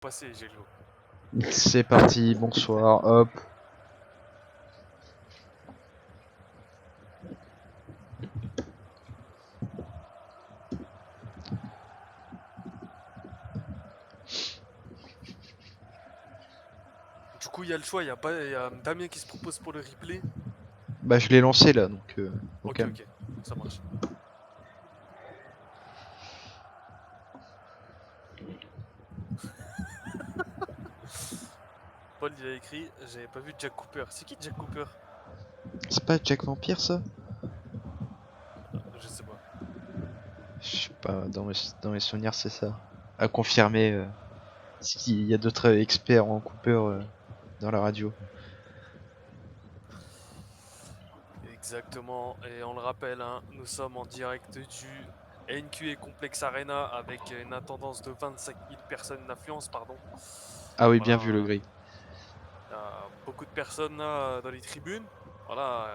Passé, Gélo. C'est parti, bonsoir, hop. Du coup, il y a le choix, il y a Damien qui se propose pour le replay. Bah je l'ai lancé là, donc au Ok, calme. ok, ça marche. Paul, il a écrit, j'avais pas vu Jack Cooper. C'est qui Jack Cooper? C'est pas Jack Vampire ça? Je sais pas. Je sais pas, dans mes souvenirs c'est ça. À confirmer s'il y a d'autres experts en Cooper dans la radio. Exactement, et on le rappelle, hein, nous sommes en direct du NQA Complex Arena avec une attendance de 25 000 personnes d'affluence, pardon. Ah oui, bien vu le Voilà, gris. beaucoup de personnes là dans les tribunes. Voilà,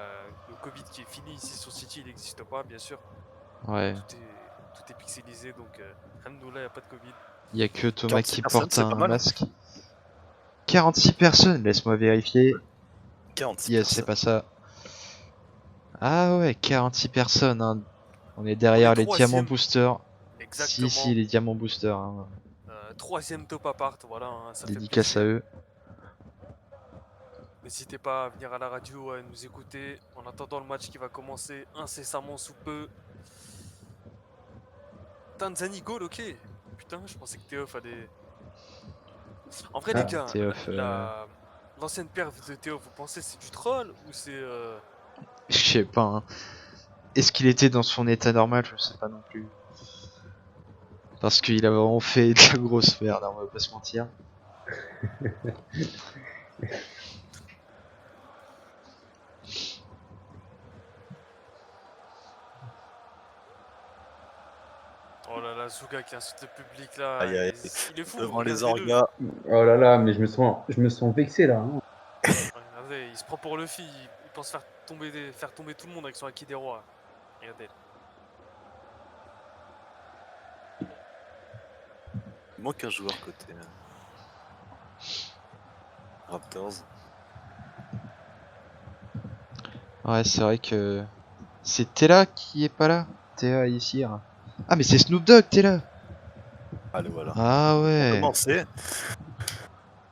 le Covid qui est fini ici sur City, il n'existe pas, bien sûr. Ouais. Tout est pixelisé, donc alhamdoulilah, y a pas de Covid. Il y a que Thomas 46 qui personnes, porte c'est pas un mal. masque. 46 personnes, laisse-moi vérifier. 46 Yes, c'est personnes. pas ça. Ah ouais, 46 personnes, hein. On est On est derrière les diamants troisième, boosters. Si, exactement. les diamants boosters, hein. Troisième top apart, voilà, hein, ça fait Dédicace à plaisir. eux. N'hésitez pas à venir à la radio, à nous écouter en attendant le match qui va commencer incessamment sous peu. Tanzanie goal, ok. Putain, je pensais que Théof allait. En vrai, les Ah, gars, Théof, l'ancienne perf de Théo, vous pensez c'est du troll ou c'est. je sais pas, hein. Est-ce qu'il était dans son état normal? Je sais pas non plus. Parce qu'il a vraiment fait de la grosse merde, hein, on va pas se mentir. Oh là là, Zuga qui insulte le public là, Aïe, aïe. il est fou, Devant les regardez-le. orgas. Oh là là, mais je me sens vexé là. Hein. Regardez, il se prend pour Luffy, il pense faire tomber tout le monde avec son acquis des rois. Regardez. Il manque un joueur côté Raptors. Ouais, c'est vrai que c'est Tella qui est pas là. Tella ici. Hein. Ah, mais c'est Snoop Dogg, Tella. Allez, voilà. Ah On ouais. commencer.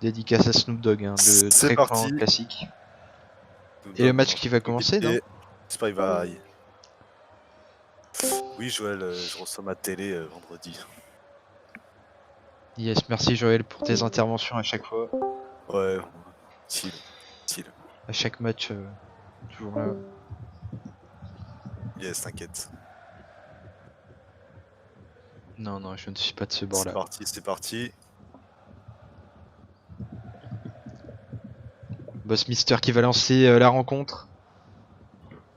Dédicace à Snoop Dogg, hein, le C'est très grand parti. classique. Et le match qui va commencer, non? J'espère qu'il va. Oui, Joël, je reçois ma télé vendredi. Yes, merci Joël pour tes interventions à chaque fois. Ouais, utile. À chaque match, toujours là. Yes, t'inquiète. Non, je ne suis pas de ce C'est bord-là. parti. Boss Mister qui va lancer la rencontre.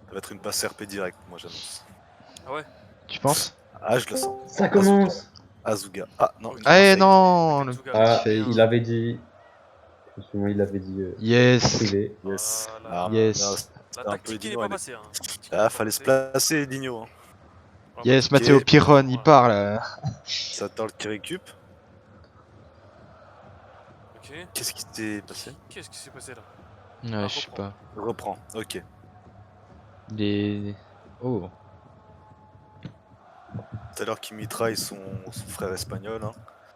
Ça va être une passe RP direct, moi j'annonce. Ah ouais. Tu penses? Ah, je le sens. Ça commence. Azuga. Ah, non. Ok. Ah fake. non, le Zuga, petit Ah, fake. il avait dit. Je me souviens, il avait dit Yes, privé. Yes. Voilà. yes. non, La c'était un peu tactique, il est Digno, pas elle est- passé. Hein. Tactique, il est Ah, pas fallait se passé. placer, Digno. Hein. Ouais, Yes, ok. Matteo Piron, il Voilà. part là. Ça attend le qui récup. Ok. Qu'est-ce qui s'est passé? Qu'est-ce qui s'est passé là? Ouais, je sais reprends. pas. Reprends, ok. Les. Oh. Tout à l'heure qu'il mitraille son frère espagnol. Hein.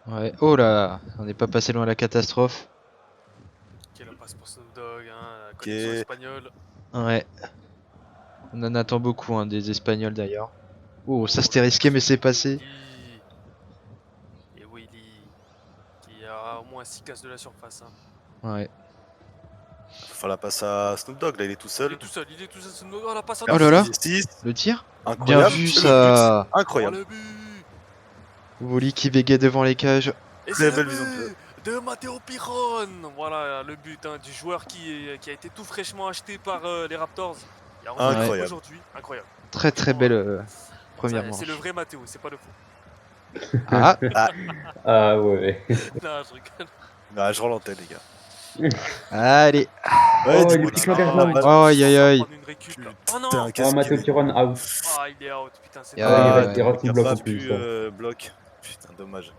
Ouais. Oh là, on n'est pas passé loin de la catastrophe. Ok, la passe pour Snoop Dogg, hein, la Ok. connexion espagnole. Ouais. On en attend beaucoup, hein, des Espagnols d'ailleurs. Oh, ça Oh, c'était le risqué, mais contré c'est de passé. Willy. Et Willy, qui a au moins 6 cases de la surface. Hein. Ouais. Faut faire la passe à Snoop Dogg, là il est tout seul. Il est tout seul. Snoop Dogg. Oh, la passe en Oh là là, 6, le tir. Bien incroyable. vu Et le but, ça. Oh, incroyable. le but. Wally qui bégaye devant les cages. Et Très c'est le belle vision de jeu. but de Matteo Piron. Voilà le but hein, du joueur qui a été tout fraîchement acheté par les Raptors. Il a enfin Incroyable. aujourd'hui. Incroyable. Très Franchement, belle première c'est le manche. vrai Matteo, c'est pas le faux. Ah, Ah ouais. Non, je rigole. Bah, je rends l'antenne, les gars. allez. Ouais, Oh, dis-moi il est qui petit se prend la engagement. balle. Aïe aïe aïe. Prendre une récup là. Putain, Oh non. qu'est-ce Oh, Matteo qu'il est. Piron out. Ah, il est out. Putain, c'est Ah, dommage. Il rate ouais. son Il a bloc pas en plus. pu Ça. bloc. Putain, dommage.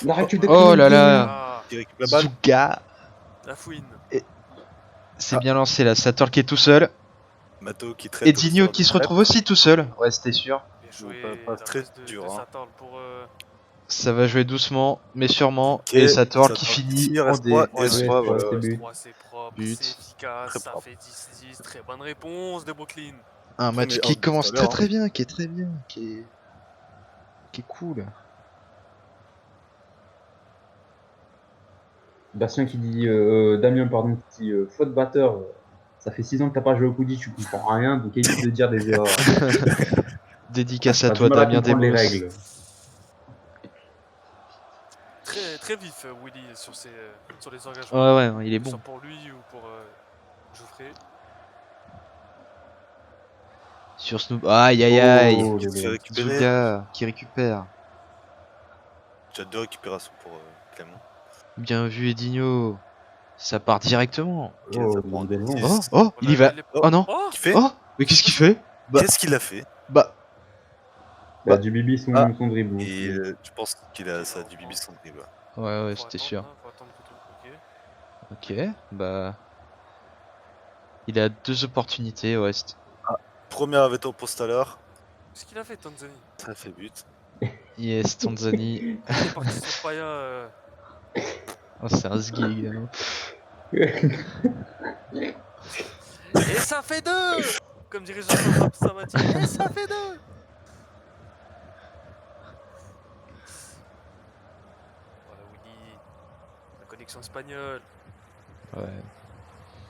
La récup de Oh là Clemente. là. Ah, qui récupère la balle. Zuga. La fouine. C'est Ah. bien lancé là. Sator qui est tout seul. Mato qui traite. Et Digno qui se retrouve aussi tout seul. Ouais, c'était sûr. Bien Bon, joué. pas la très passe de dur, hein. Satorl pour. Ça va jouer doucement, mais sûrement. Ok, Et Sator qui Sator finit tire, en S3, en S3, S3. ouais, Voilà, c'est ouais. but. 3 c'est propre, But. c'est efficace, Très ça propre. fait 10-10. Très bonne réponse de Brooklyn. Un match Premier qui out de commence tout à l'heure, très bien, qui est très bien, qui est cool. Bastien qui dit, Damien, pardon, qui dit faute batteur. Ça fait 6 ans que t'as pas joué au Koudi, tu comprends rien, donc évite de dire des erreurs. Dédicace à T'as du toi, mal à Damien comprendre les Demos. règles. Très, très vif, Willy, sur les engagements. Ouais, ouais, il est Que ce soit bon. pour lui ou pour Geoffrey. Sur Snoop. Aïe aïe aïe. Oh, qui se fait lolo. récupérer. Zuga qui récupère. Déjà 2 récupérations pour Clément. Bien vu, Edinho. Ça part directement. Ok, Oh, ça il prend est devant. 10. Oh, il y va. Oh, Oh non. Oh, Qui fait Oh, mais qu'est-ce qu'il fait? Bah, Qu'est-ce qu'il a fait? bah, Bah, du Bibi son, Ah. son dribble. Et Hein. je pense qu'il a ça du bibi son dribble. ouais, faut c'était attendre, sûr. hein, faut attendre que tout. Ok. Ok, bah. Il a 2 opportunités, ouais. Première avec ton poste à l'heure. Qu'est-ce qu'il a fait, Tanzanie? Ça fait but. Yes, Tanzanie. Il est parti sur Paya. Oh, c'est un sgig. Hein. Et ça fait 2. Comme dirait Jean-François Samati. Et ça fait 2. Voilà, Willy. La connexion espagnole. Ouais.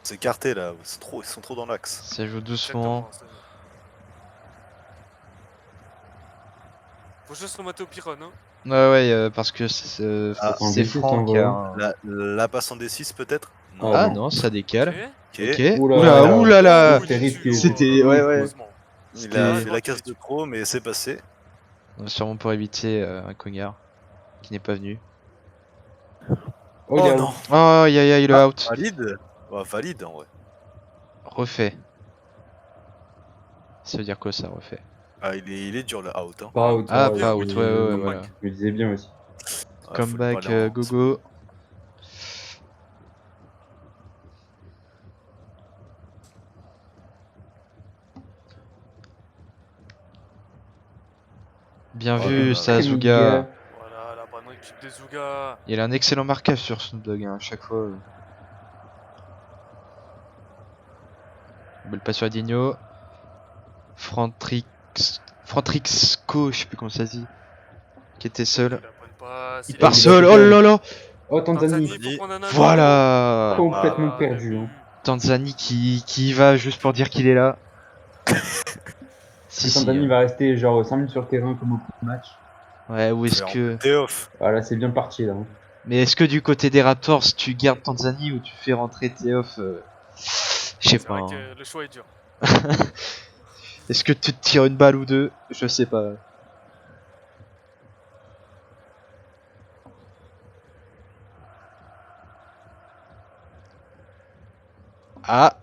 C'est écarté là. Ils sont trop dans l'axe. Ça joue doucement. Exactement. Faut juste remater au Piron, hein. Ouais, parce que c'est Ah, en c'est D6, Franck en qui a vrai. un... La passe en D6 peut-être? Non. Ah non. non, ça Ok. décale. Ok. Ok. Oula, Oula, là. oulala. Oh, C'était il est risqué. dessus, C'était- oh, ouais. heureusement. Il a C'était- fait la casse de trop, mais c'est passé. Sûrement pour éviter un cognard qui n'est pas venu. Oh, Oh gars. non. Oh, aïe aïe aïe, le Ah, out. valide. Ouais, valide en vrai. Refait. Ça veut dire quoi ça, refait? Ah, il est dur le out. Hein. Pas out. Ah, bien, pas oui, out, tu- ouais, comeback. voilà. Je me disais bien aussi. Ouais, faut lui Comeback, parler en- gogo. Bien Oh vu, là là. ça, Très Zuga. bon Voilà, la bonne équipe des Zuga. Il a un excellent marquage sur Snoop Dogg, hein, à chaque fois. Belle passe sur Adinho. Frantrixco, je sais plus comment ça se dit. Qui était seul. La bonne passe. Il est part il a seul, fait oh seul. là là. Oh, Tanzanie. Tanzanie, faut prendre un anneau. Voilà. Complètement Ah, perdu. bien Hein. vu. Tanzanie qui y va juste pour dire qu'il est là. Si, Tanzanie hein. va rester genre 5 minutes sur le terrain comme au premier match. Ouais, ou est-ce C'est en que... playoff. Voilà, c'est bien parti là. Hein. Mais est-ce que du côté des Raptors, tu gardes Tanzanie ou tu fais rentrer Teoff Je sais C'est pas. vrai Hein. que le choix est dur. Est-ce que tu te tires une balle ou deux? Je sais pas. Ah,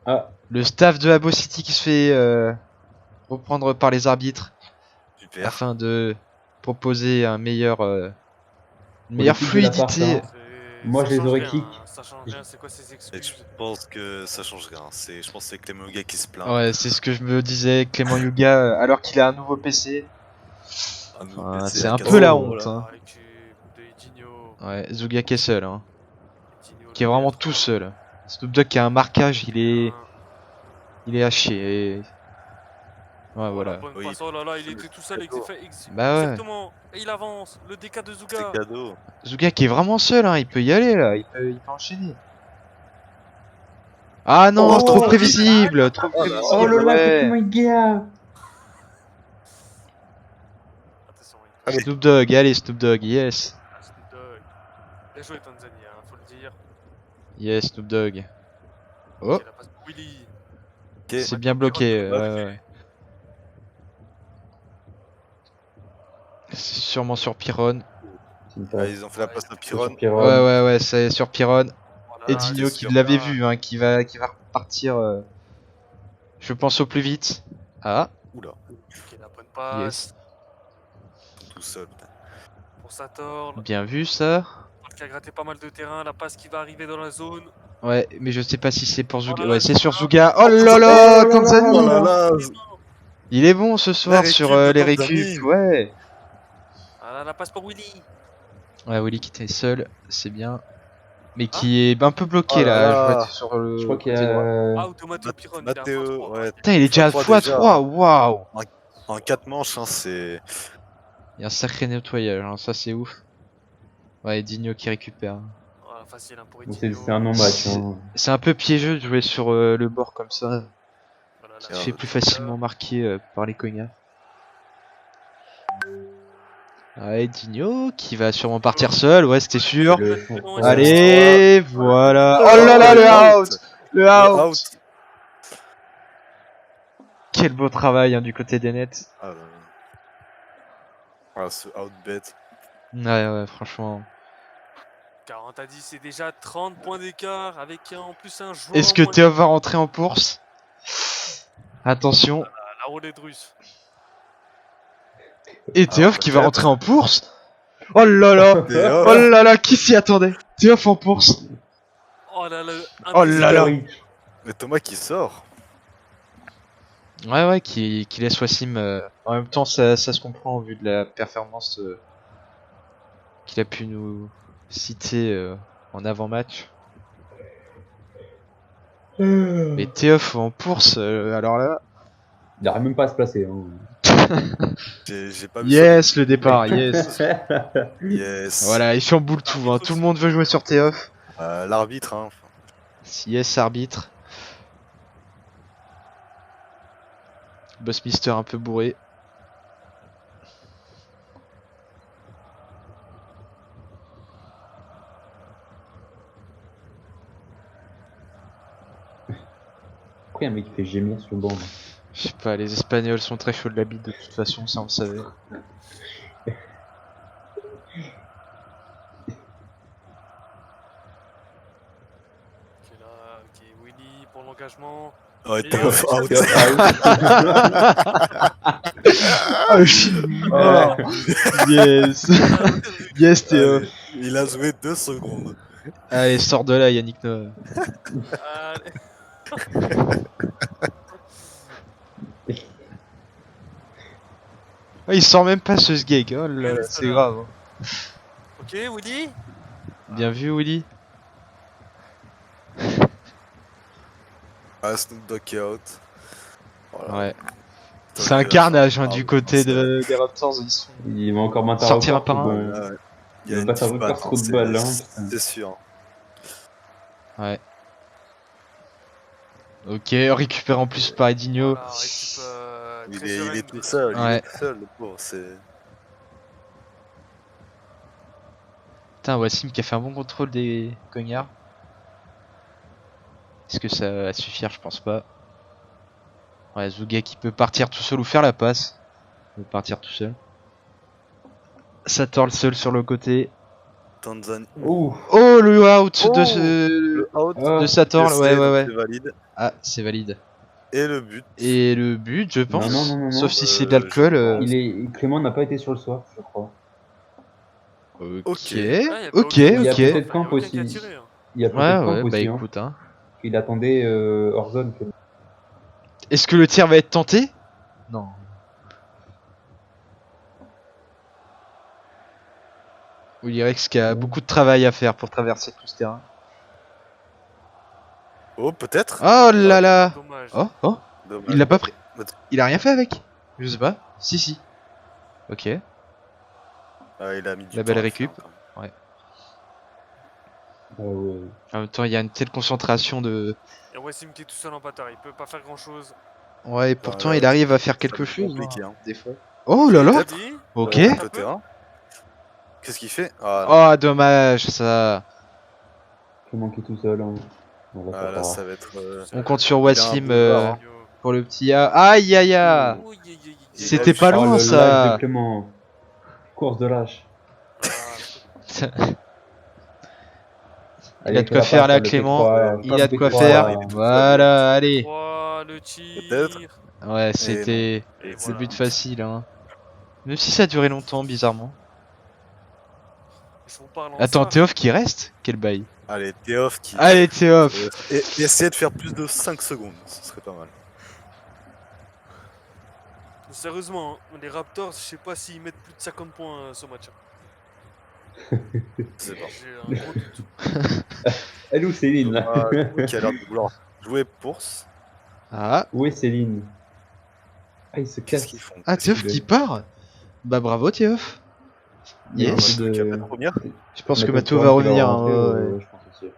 Ah, le staff de Abo City qui se fait reprendre par les arbitres Super. afin de proposer un meilleur, une Pour meilleure l'équipe de la part, fluidité. hein. Moi, Ça je les change aurais rien, kick. hein. Ça change rien, c'est quoi ces Et je excuses? pense que ça change rien. Je pense que c'est Clément Huguet qui se plaint. Ouais, c'est ce que je me disais, Clément Yuga, alors qu'il a un nouveau PC. Un nouveau Enfin, PC c'est à un 400 peu la euros, honte. là. Hein. Ah, récup de Edinho. Ouais, Zuga qui est seul, hein. Edinho, Qui est le vraiment maître. tout seul. Snoop Dogg qui a un marquage, Bien. il est haché. Ouais, Oh, voilà. la bonne Oui, passe. Oh là là, il c'est était le tout seul. cadeau. Bah ouais. Exactement. Et il avance. Le DK de C'est Zuga. cadeau. Zuga qui est vraiment seul, hein. Il peut y aller là, il peut enchaîner. Ah non, Oh, trop Tanzanie. prévisible, trop Oh là là. oh prévisible, là là, ouais. comment il gars. Attention, il peut- Allez. Snoop Dogg, allez Snoop Dogg, yes. Ah, Snoop Dogg. Bien joué, Tanzanie, hein, faut le dire. Yes, Snoop Dogg. Oh, Ok, la passe pour Willy. Ok. c'est bien bloqué. Piron, Ouais. C'est sûrement sur Pyron. C'est une Ah, passe. ils ont fait la passe à Sur Piron. Piron. Ouais, c'est sur Pyron. Voilà, Et Digno c'est qui sûr. l'avait vu, hein, qui va repartir, je pense, au plus vite. Ah, Oula. Ok, la bonne passe. yes. Tout seul. Pour Satorl. Bien vu ça. qui a gratté pas mal de terrain. La passe qui va arriver dans la zone. Ouais, mais je sais pas si c'est pour Oh Zuga. là là, Ouais, c'est sur Zuga. Zuga. Oh là là, Oh Tanzanie. là là, Il est bon ce soir sur récup de les Tanzanie. récup. Ouais. Ah là, la passe pour Willy. Ouais, Willy qui était seul, c'est bien. Mais Ah. qui est un peu bloqué Oh là là, je là. vois sur le Je crois qu'il y côté droit. a. Ah, ou de Matteo Piron. Il est à Matteo, x3. ouais. Putain, il est déjà à x3 x3, waouh. En 4 manches, hein, c'est. Il y a un sacré nettoyage, hein, ça c'est ouf. Ouais, Digno qui récupère. Voilà, facile hein, pour Bon, Etinho. c'est un non-match. Hein. C'est un peu piégeux de jouer sur le bord comme ça. Voilà, Tu Tiens, te fais plus facilement marquer par les cognards. Ouais, Digno qui va sûrement partir seul, ouais, c'était sûr. Le- Allez, voilà. Oh Oh là là, le le out. out. Le Le out. out. Quel beau travail hein, du côté des nets. Ah, là là. Ah, ce out bet. Ouais, franchement. 40 à 10, c'est déjà 30 points d'écart avec en plus un joueur. Est-ce en que moins. Théo va rentrer en course? Attention. La roulette russe. Et Théof qui va peut-être. rentrer en course. Oh là là. Théof. Oh là là, qui s'y attendait? Théof en course. Oh là là. Oh là là. Historique. Mais Thomas qui sort. Ouais, qui laisse Wassim. En même temps, ça se comprend au vu de la performance qu'il a pu nous citer en avant-match. Mais Théof en course, alors là. Il n'arrive même pas à se placer. Hein. J'ai pas vu Yes, le départ, yes. ça. Yes. Voilà, il chamboule tout. Hein. Tout le monde veut jouer sur Théof. L'arbitre, hein. Yes, arbitre. Bossmister un peu bourré. Pourquoi il y a un mec qui fait gémir sur le banc? Là Je sais pas, les Espagnols sont très chauds de la bite de toute façon, ça on le savait. Ok, là, ok, Willy pour l'engagement. Ouais, Et Théof on- out. Oh yes. Yes Théo. Allez, il a joué 2 secondes. Allez, sors de là Yannick Noah. Allez. Oh, il sort même pas ce sgeg, oh là là, Ouais, c'est là. grave. Hein. Ok, Willy. Bien vu Willy. Ah, Snoop Dogg qui est out. Voilà. Ouais. Dogg C'est un qui va carnage faire- hein, Ah du oui, côté c'est- des Raptors, ils sont... Il va encore battre Sortir un par un. Bon, Là, il y il a va une pas faire diff perdre batte, trop de c'est- balles, hein. C'est sûr. Ouais. Ok, récupéré en plus par Edinho. Voilà, équipe Il très est sereine. tout seul, il Ouais. est tout seul, le pauvre. C'est. Putain, Wassim qui a fait un bon contrôle des cognards. Est-ce que ça va suffire? Je pense pas. Ouais, Zuga qui peut partir tout seul ou faire la passe. Il peut partir tout seul. Sator le seul sur le côté. Tanzanie. Ouh. Oh, le out de, Le out Ah. de Sator, TST, ouais, donc ouais. c'est valide. Ah, c'est valide. Et le but. Et le but, je pense. non, Sauf non. si c'est de l'alcool. je Il est... Clément n'a pas été sur le soir, je crois. Ok, Ok. Ah, y avait ok, aucun- Il y a ok. peut-être Enfin, y a camp aucun qui a aussi. tiré, hein. Il y a Ouais, peut-être camp ouais, bah aussi. Hein. écoute, hein. Il attendait hors zone. Est-ce que le tir va être tenté? Non. Willy Rex qui a Ouais. beaucoup de travail à faire pour traverser tout ce terrain. Oh, peut-être. Oh là là. Dommage. Oh, Dommage. il l'a pas pris. Mais- Il a rien fait avec. Je sais pas. Si. Ok. Ah, il a mis du La temps belle à le récup. faire, quand même. Ouais. En même temps, il y a une telle concentration de. Et Wassim qui est tout seul en bâtard, il peut pas faire grand chose. Ouais, et pourtant là, il arrive à faire ça quelque va être chose. compliqué, hein, hein. des fois. Oh là là. Peut-être. Ok. Le terrain. Qu'est-ce qu'il fait? Ah, non. Oh, dommage ça. Clément qui est tout seul. Hein. Voilà, Ah, ça là, part. ça va être. On compte sur Il a un Wassim boulevard, hein. pour le petit A. Aïe aïe aïe. Ouh, yi, yi, yi, yi. C'était vu pas Oh, loin le ça. lâche de Clément. Course de lâche. Il Allez, a de quoi fais la faire passe, là, le Clément. P3, Il a de quoi P3. faire. il est tout seul, Voilà, allez. 3, le tir. Peut-être. Ouais, c'était Et le voilà. but facile. Hein. Même si ça a duré longtemps, bizarrement. font pas Attends, t'es off qui reste? Quel bail? Allez, t'es off qui. Allez, t'es off. Et essayer de faire plus de 5 secondes, ce serait pas mal. Sérieusement, hein, les Raptors, je sais pas s'ils mettent plus de 50 points ce match. C'est pas. J'ai un gros doute. Elle est où Céline là Qui a l'air de vouloir jouer pour. Ah, Où est Céline? Ah, il se Qu'est-ce casse. qu'ils font? ah Théof qu'il qui est- part? Bah bravo Théof. Yes. de- Qui va pas revenir? Je pense que Matteo Mathéo va Thuram qui revenir. rentrer, Hein, ouais. je pense aussi.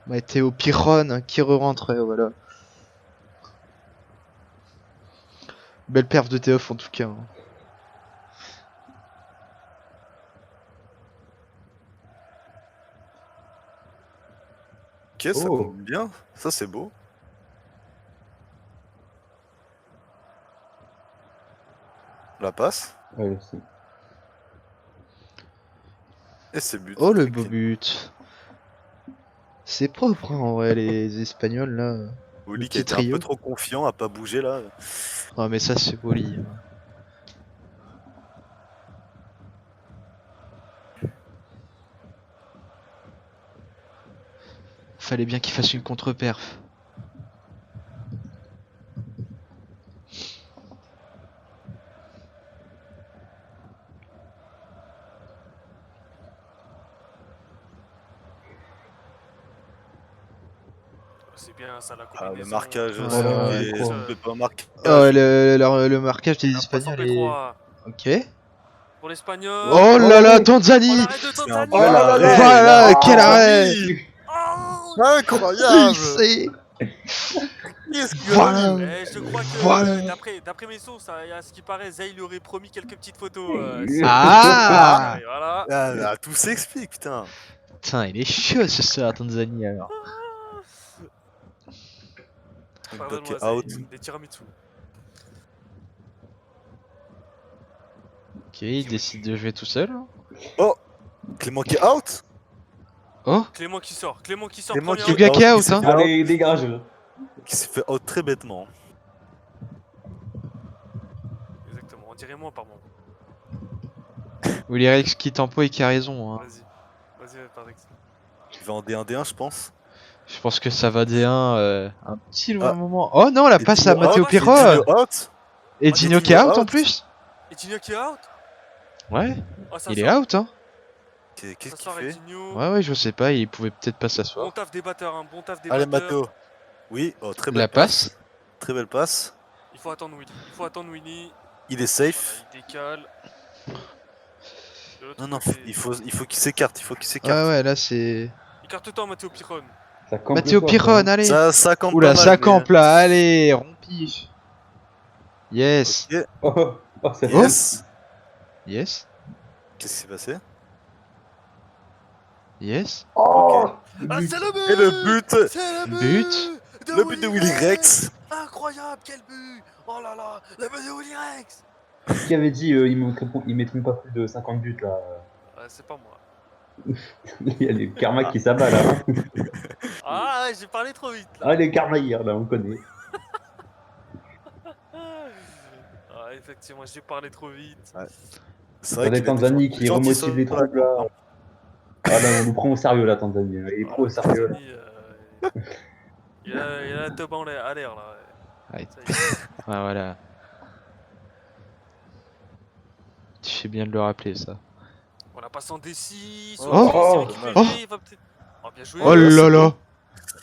Mathéo Piron qui re-rentre, voilà. Belle perf de Théof en tout cas. Hein. Ok, ça Oh. tombe bien. Ça, c'est beau. La passe. Ouais, c'est- Et c'est but. Oh le Très beau clean. but. C'est propre hein, en vrai les Espagnols là. Oli Le qui petit était un trio. peu trop confiant à pas bouger là. Ah mais ça c'est Wally. Hein. Fallait bien qu'il fasse une contre-perf. C'est bien ça la Ah, combinaison. le marquage, Ouais, c'est ouais, c'est pas marquage. Oh le marquage des La passe en Espagnols est... P3 Ok. pour l'Espagnol. Oh là là, oui. Oh, Tanzanie. l'arrêt de C'est un Tanzanie. bel Oh là arrêt, là. Voilà, là. quel Oh, arrêt. oui. Oh Incroyable. C'est... Qu'est-ce qu'il a Voilà. mis Je crois que Voilà. d'après mes sources, à ce qui paraît, Zay lui aurait promis quelques petites photos. Ah. Voilà. Ah, là, tout s'explique, putain. Putain, il est chaud ce soir, Tanzanie alors. Snoop Dogg Pardonne-moi, est out. Zay, des tiramisu. Ok, il décide de jouer tout seul. Clément qui est out. Oh, Clément qui sort. Clément Première qui Suga est qui est out, out, hein. Allez, dégage. Qui s'est fait out très bêtement. Exactement, on dirait moi par moment. Willy Rex qui tempo et qui a raison. Hein. Vas-y, par exemple. Il va en D1 je pense. Je pense que ça va D1 un petit loin Ah. moment. Oh non, la Et passe à Dino Matteo out, Pirro. et Dino out. Et Oh, Dino Dino qui est out en out. plus. Et Tigno qui est out. Ouais, Oh, ça il est sort. out hein. Qu'est-ce Ça qu'il sort fait? Etinho. Ouais, je sais pas, il pouvait peut-être pas Bon s'asseoir. taf des batteurs, hein. Bon taf des Allez, batteurs. Matteo. Oui, oh, très belle La passe. Très belle passe. Il faut attendre Willy. Il est safe. Voilà, il décale. De l'autre Non, côté. il faut qu'il s'écarte. Ouais, ouais, là c'est... Écarte-toi, Mathéo Piron. Ça campe Matteo le soir, Piron, ça, hein. allez. Ça campe Oula, pas mal, ça mais- campe là, allez, rompi. Yes. Ok, Oh, ça yes. Yes. Qu'est-ce qui s'est passé? Yes. Oh, Ah, but. c'est le but. Et le but. C'est le But. Le but de Willy Rex. Incroyable, quel but. Oh là là, le but de Willy Rex. Qui avait dit ils mettront pas plus de 50 buts là. C'est pas moi. Il y a les karma qui s'abat là. Ah, j'ai parlé trop vite là. Ah, les karma hier là, on connaît. Ah, effectivement, j'ai parlé trop vite. C'est On vrai a qu'il les Tanzanie était qui gentil remotive sur les la troupes là. coupe, hein. Ah là, on nous prend au sérieux la Tanzanie. Il est trop au sérieux là. Tanzanie, il a la teub à l'air là. Ouais. Ça y est. Ah, voilà. Tu fais bien de le rappeler ça. On la passe en D6. Oh, oh, Il va peut-être. Oh, bien joué. Oh là là.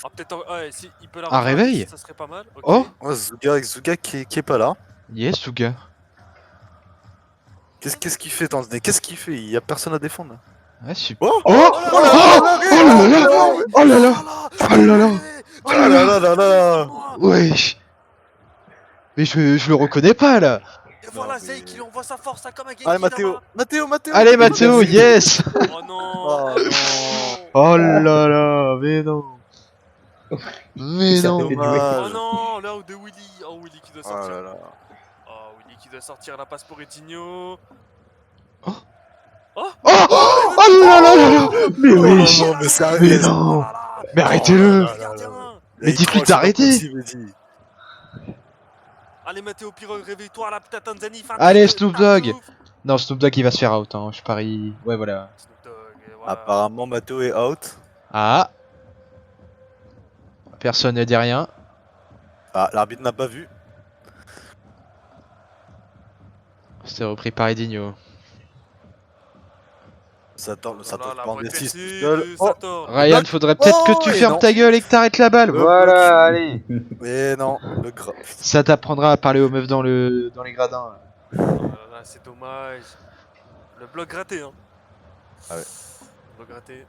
Ah, peut-être. Ouais, si, il peut la Un refaire réveil D6, ça serait pas mal. Ok. Oh. Ouais, Zuga qui est pas là. Yes, Suga. Qu'est-ce qu'il fait Tanzanie? Qu'est-ce qu'il fait? Il y a personne à défendre. Ouais, super. Oh Oh, Oh là là. oh là là. Oh là là. Oh là là là là. Wesh. Mais je le reconnais pas là. Et voilà, Non, Zay mais- qui envoie sa force à comme un Allez, Matteo. Allez, Mathéo, yes. Oh non. Oh non. Oh là là, mais non. Mais Ça non. fait du Oh non, là de Willy. Oh, Willy qui doit Oh sortir. là là. Oh, Willy qui doit sortir la passe pour Etinho. Oh. Oh. Oh, oh là là là là. Mais Oh wesh. non, mais sérieux. Mais non. Oh là là. Mais arrêtez-le. Oh là là là. Gardien. Mais dites-lui tranche, c'est pas d'arrêter. possible, dis. Allez, Mathéo Piron, réveille-toi là, putain, Tanzanie. Fin de Allez, match, Snoop putain, de Dogg. ouf. Non, Snoop Dogg il va se faire out, hein. Je parie. Ouais, voilà. Snoop Dogg, et voilà. Apparemment, Matteo est out. Ah. Personne ne dit rien. Ah, l'arbitre n'a pas vu. C'était repris par Edinho. Ça Oh là tourne là, la pas en voie de D6 tout percée seul. de Oh, Sator. le Ryan, bloc. faudrait peut-être que Oh, tu et fermes non. ta gueule et que t'arrêtes la balle. Le Voilà, allez. Et non, le gras. Ça t'apprendra à parler aux meufs dans les gradins. Oh là là, c'est dommage. Le bloc raté, hein. Ah ouais. Le bloc raté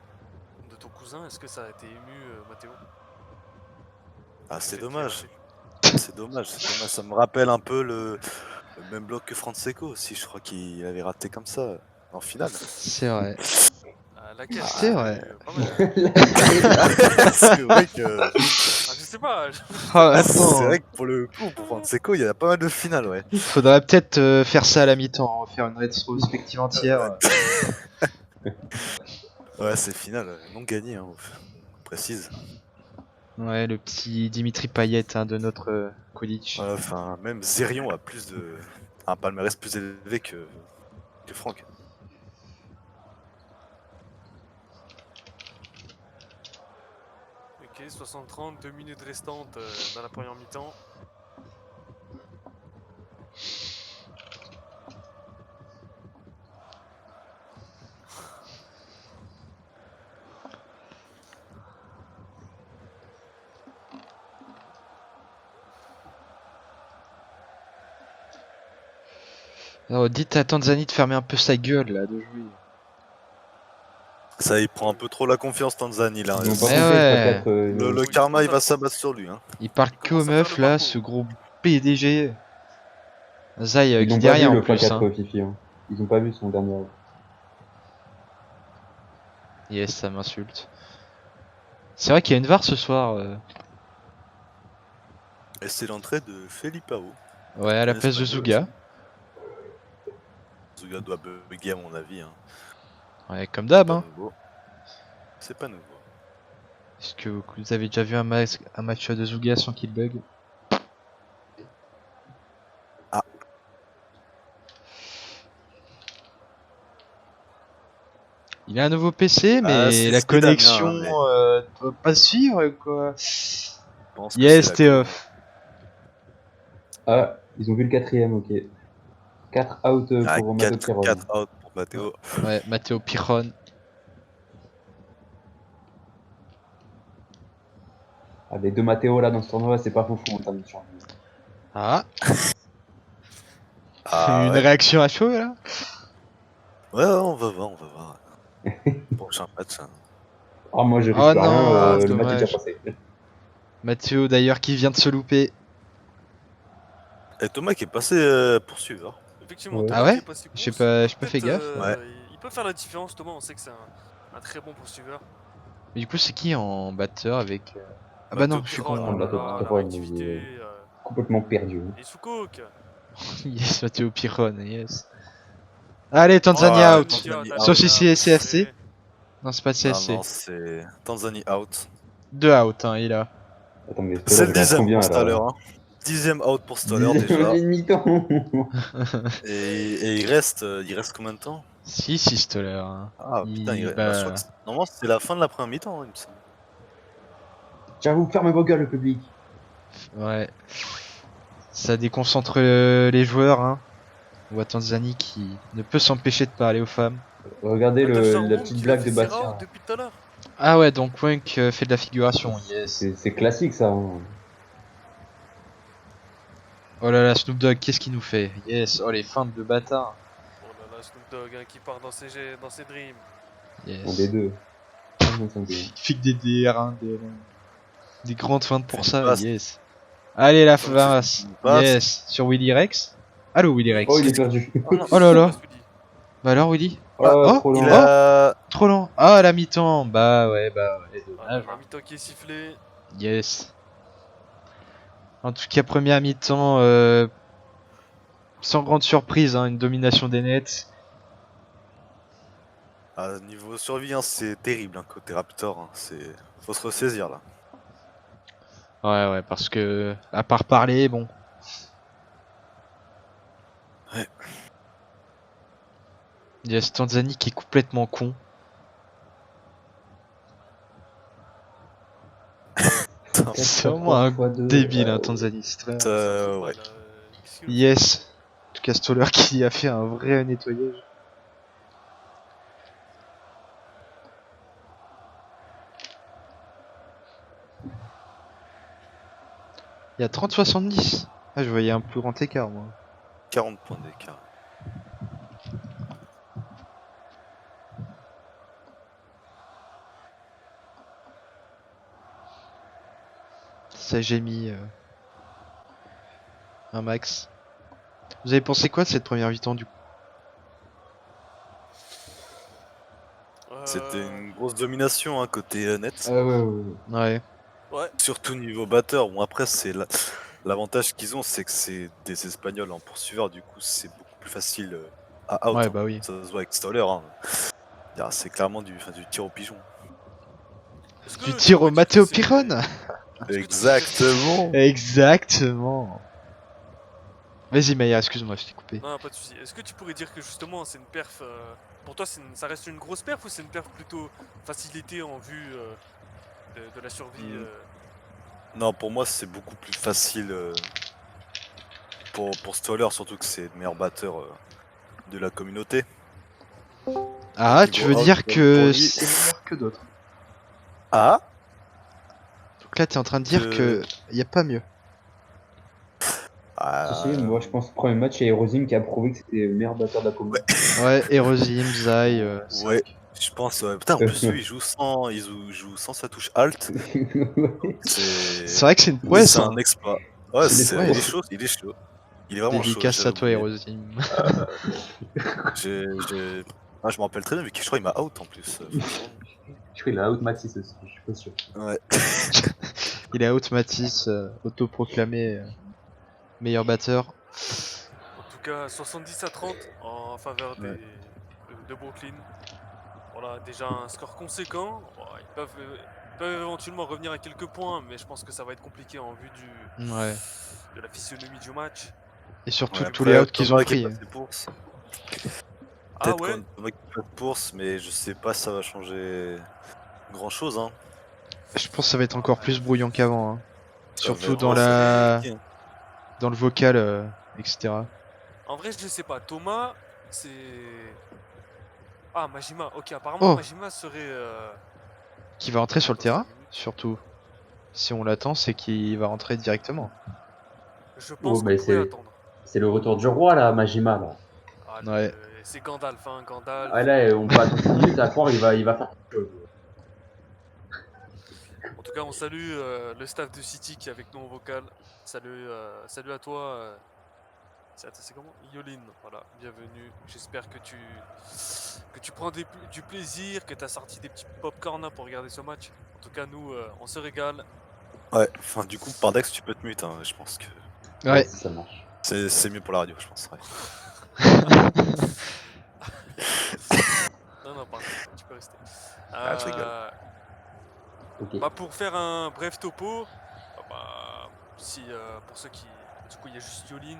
de ton cousin, est-ce que ça a été ému, Mathéo? Ah, c'est Peut-être qu'il est dommage. raté. C'est dommage, c'est dommage. Ça me rappelle un peu le même bloc que Franseco aussi. Je crois qu'il avait raté comme ça en finale. C'est vrai. Ah, laquelle? C'est Parce qu'il y en a vrai. eu pas mal. C'est vrai que. Ah, je sais pas. Ah, C'est vrai attends. que pour le coup, pour Franseco, il y a pas mal de finales, ouais. Faudrait peut-être faire ça à la mi-temps. Faire une rétrospective entière. Ouais, c'est finale, non gagné, hein, on précise. Ouais, le petit Dimitri Payet hein, de notre Kulic. Ouais, enfin, même Zerion a un palmarès plus élevé que Franck. Ok, 60-30, 2 minutes restantes dans la première mi-temps. Alors, dites à Tanzanie de fermer un peu sa gueule là, de jouer. Ça, il prend un peu trop la confiance, Tanzanie, là. Ils n'ont pas Mais compris ouais. le 3-4. Le karma, il va s'abattre sur lui. Hein. Il parle Il que aux commence à faire meufs le là, Marco. ce gros PDG. Zay Ils qui n'ont dit pas vu rien en le plus. 3-4 Hein. Fifi. Hein. Ils n'ont pas vu son dernier. Yes, ça m'insulte. C'est vrai qu'il y a une VAR ce soir. Et c'est l'entrée de Felipao. Ouais, à la Un place de Espagnol Zuga. aussi. Zuga doit bugger, à mon avis. Hein. Ouais, comme C'est d'hab. pas Hein. nouveau. C'est pas nouveau. Est-ce que vous avez déjà vu un match de Zuga sans qu'il bug? Ah. Il a un nouveau PC, Ah, mais la c'est Damien, connexion hein, mais doit pas suivre quoi. je pense que Yes, c'est t'es la off. Ah, ils ont vu le 4ème, ok. 4 out Ah, pour Matteo 4 Piron. out pour Matteo. Ouais, Matteo Piron. Ah, les deux Matteo là dans ce tournoi, c'est pas foufou en termes de changement. Ah, Ah une ouais. réaction à chaud là. Ouais, on va voir, on va voir. Prochain match. Hein. Ah, moi je Oh risque rien, non, le match est déjà dommage. passé. Matteo d'ailleurs qui vient de se louper. Et Thomas qui est passé poursuivre. Effectivement, Ouais. Thomas Ah qui ouais est passé J'ai course, pas, peut j'ai pas fait peut-être, gaffe. Ouais. il peut faire la différence. Thomas, on sait que c'est un très bon poursuiveur. Mais du coup, c'est qui en batteur avec. Ah bah non, Matteo je suis Oh con. là Ah, là Matteo là, la Piron, réactivité. complètement perdu. Et sous coke. Yes, Matteo Piron, yes. Allez, Oh, Tanzania Ah, out. Tanzanie Sauf out. si c'est CFC. préféré. Non, c'est pas Non, CFC. non, c'est Tanzanie out. 2 out, hein, il a. Attends, mais C'est Stoller, le il est à 10ème combien pour Stoller. là Hein. 10ème out pour Stoller 10ème déjà. mi-temps. Et il reste combien de temps? Si, Stoller. Hein. Ah putain, bah, je crois Bah, que normalement c'était la fin de la première mi-temps, hein, il me semble. J'avoue, fermez vos gueules, le public. ouais. Ça déconcentre les joueurs, hein. On voit Tanzanie qui ne peut s'empêcher de parler aux femmes. Regardez Natasha la Wong petite qui a blague fait de ses Bastien. rounds depuis tout à l'heure. Ah ouais, donc Wink fait de la figuration, yes. C'est classique ça. Hein. Oh là là, Snoop Dogg, qu'est-ce qu'il nous fait? Yes, oh les feintes de bâtard. Oh là là, Snoop Dogg hein, qui part dans ses dreams. Un des Yes. deux. Il fait que des DR, hein, des grandes feintes Fait pour une ça, passe. yes. Allez la Donc, face, c'est une passe. yes. Sur Willy Rex. Allô Willy Rex. Oh, il est perdu. Oh non, Oh là là. Qu'est-ce que tu dis Bah alors Willy? Oh, Oh, trop il lent. a. trop lent. Ah la mi-temps. Bah ouais, Ah, dommage. la mi-temps qui est sifflée. Yes. En tout cas, première mi-temps, sans grande surprise, hein, une domination des Nets. À niveau survie, hein, c'est terrible hein, côté Raptor. Hein, faut se ressaisir là. Ouais, parce que, à part parler, bon. Ouais. Il y a ce Tanzanie qui est complètement con. C'est vraiment un 4x3x2, débile, hein, Tanzanie. C'est très... C'est un truc, ouais. là, qu'est-ce qu'il nous fait? Yes. En tout cas, Stoller qui a fait un vrai nettoyage. Il y a 30-70. Ah, je voyais un plus grand écart, moi. 40 points d'écart. Ça, j'ai mis un max. Vous avez pensé quoi de cette première mi-temps, du coup? C'était une grosse domination, hein, côté net. Ouais, ouais, ouais. Ouais. Ouais, Surtout niveau batteur. Bon, après, l'avantage qu'ils ont, c'est que c'est des Espagnols en poursuiveur. Du coup, c'est beaucoup plus facile à out. Ouais, Hein. bah oui. Ça se voit avec Stoller. Hein. C'est clairement du tir au pigeon. est-ce Du que tu tir au pourrais dire que Matteo c'est... Piron. Est-ce que tu pourrais dire que- Exactement. Exactement. Vas-y, Maya, excuse-moi, je t'ai coupé. Non, pas de soucis. Est-ce que tu pourrais dire que justement c'est une perf... Pour toi, ça reste une grosse perf ou c'est une perf plutôt facilité en vue de la survie Non, pour moi, c'est beaucoup plus facile pour Stoller, surtout que c'est le meilleur batteur de la communauté. Ah, Niveau tu veux out, dire pour que lui- c'est meilleur que d'autres. Ah Donc là, t'es en train de dire que y a pas mieux. Ah, Si, moi je pense que le premier match, il y a Erozim qui a prouvé que c'était le meilleur batteur de la commune. Ouais, Erosim, Zai, ouais, 5. je pense. Putain, en plus, lui, il joue sans sa touche alt. C'est vrai que c'est une prouesse, C'est hein. un exploit. Ouais, C'est il est l'exploit. chaud, il est chaud. Il est vraiment chaud. Dédicace à toi, oublié. Erosim. Je me rappelle très bien, vu qu'il je crois il m'a out en plus. Franchement. Je crois qu'il a out Matisse aussi, je suis pas sûr. Ouais. Il a out Matisse, autoproclamé meilleur batteur. En tout cas, 70-30 en faveur Ouais. de Brooklyn. Voilà, déjà un score conséquent. Bon, ils peuvent éventuellement revenir à quelques points, mais je pense que ça va être compliqué en vue Ouais. de la physionomie du match. Et surtout Ouais, tous les après, outs qu'ils ont Thomas qui est pris. passé bourse. Ah Peut-être ouais, Thomas qui passe bourse, mais je sais pas si ça va changer grand chose. Hein. Je pense que ça va être encore plus brouillon qu'avant. Hein. Surtout dans Ça va être la... compliqué, hein. dans le vocal, etc. en vrai, je sais pas. Thomas, c'est. Ah, Majima. Ok, apparemment, Oh, Majima serait. qui va rentrer sur le Dans terrain, 5 minutes. surtout. Si on l'attend, c'est qu'il va rentrer directement. Je Oh, pense qu'on mais pourrait attendre. c'est le retour du roi là, Majima là. Ah, Ouais. c'est Gandalf, hein, Gandalf. Ah là, on peut attendre 6 minutes à croire il va faire quelque chose. En tout cas, on salue le staff de City qui est avec nous en vocal. Salut à toi. C'est comment Yolin, voilà, bienvenue. J'espère que tu prends du plaisir, que tu as sorti des petits popcorn pour regarder ce match. En tout cas, nous, on se régale. Ouais, enfin, du coup, par Dex, tu peux te mute. Hein. Je pense que Ouais. Si ça marche. c'est mieux pour la radio, je pense. Ouais. Non, pardon, tu peux rester. Ah, je rigole. Ok. Bah, pour faire un bref topo, bah, si, pour ceux qui. Du coup, il y a juste Yolin,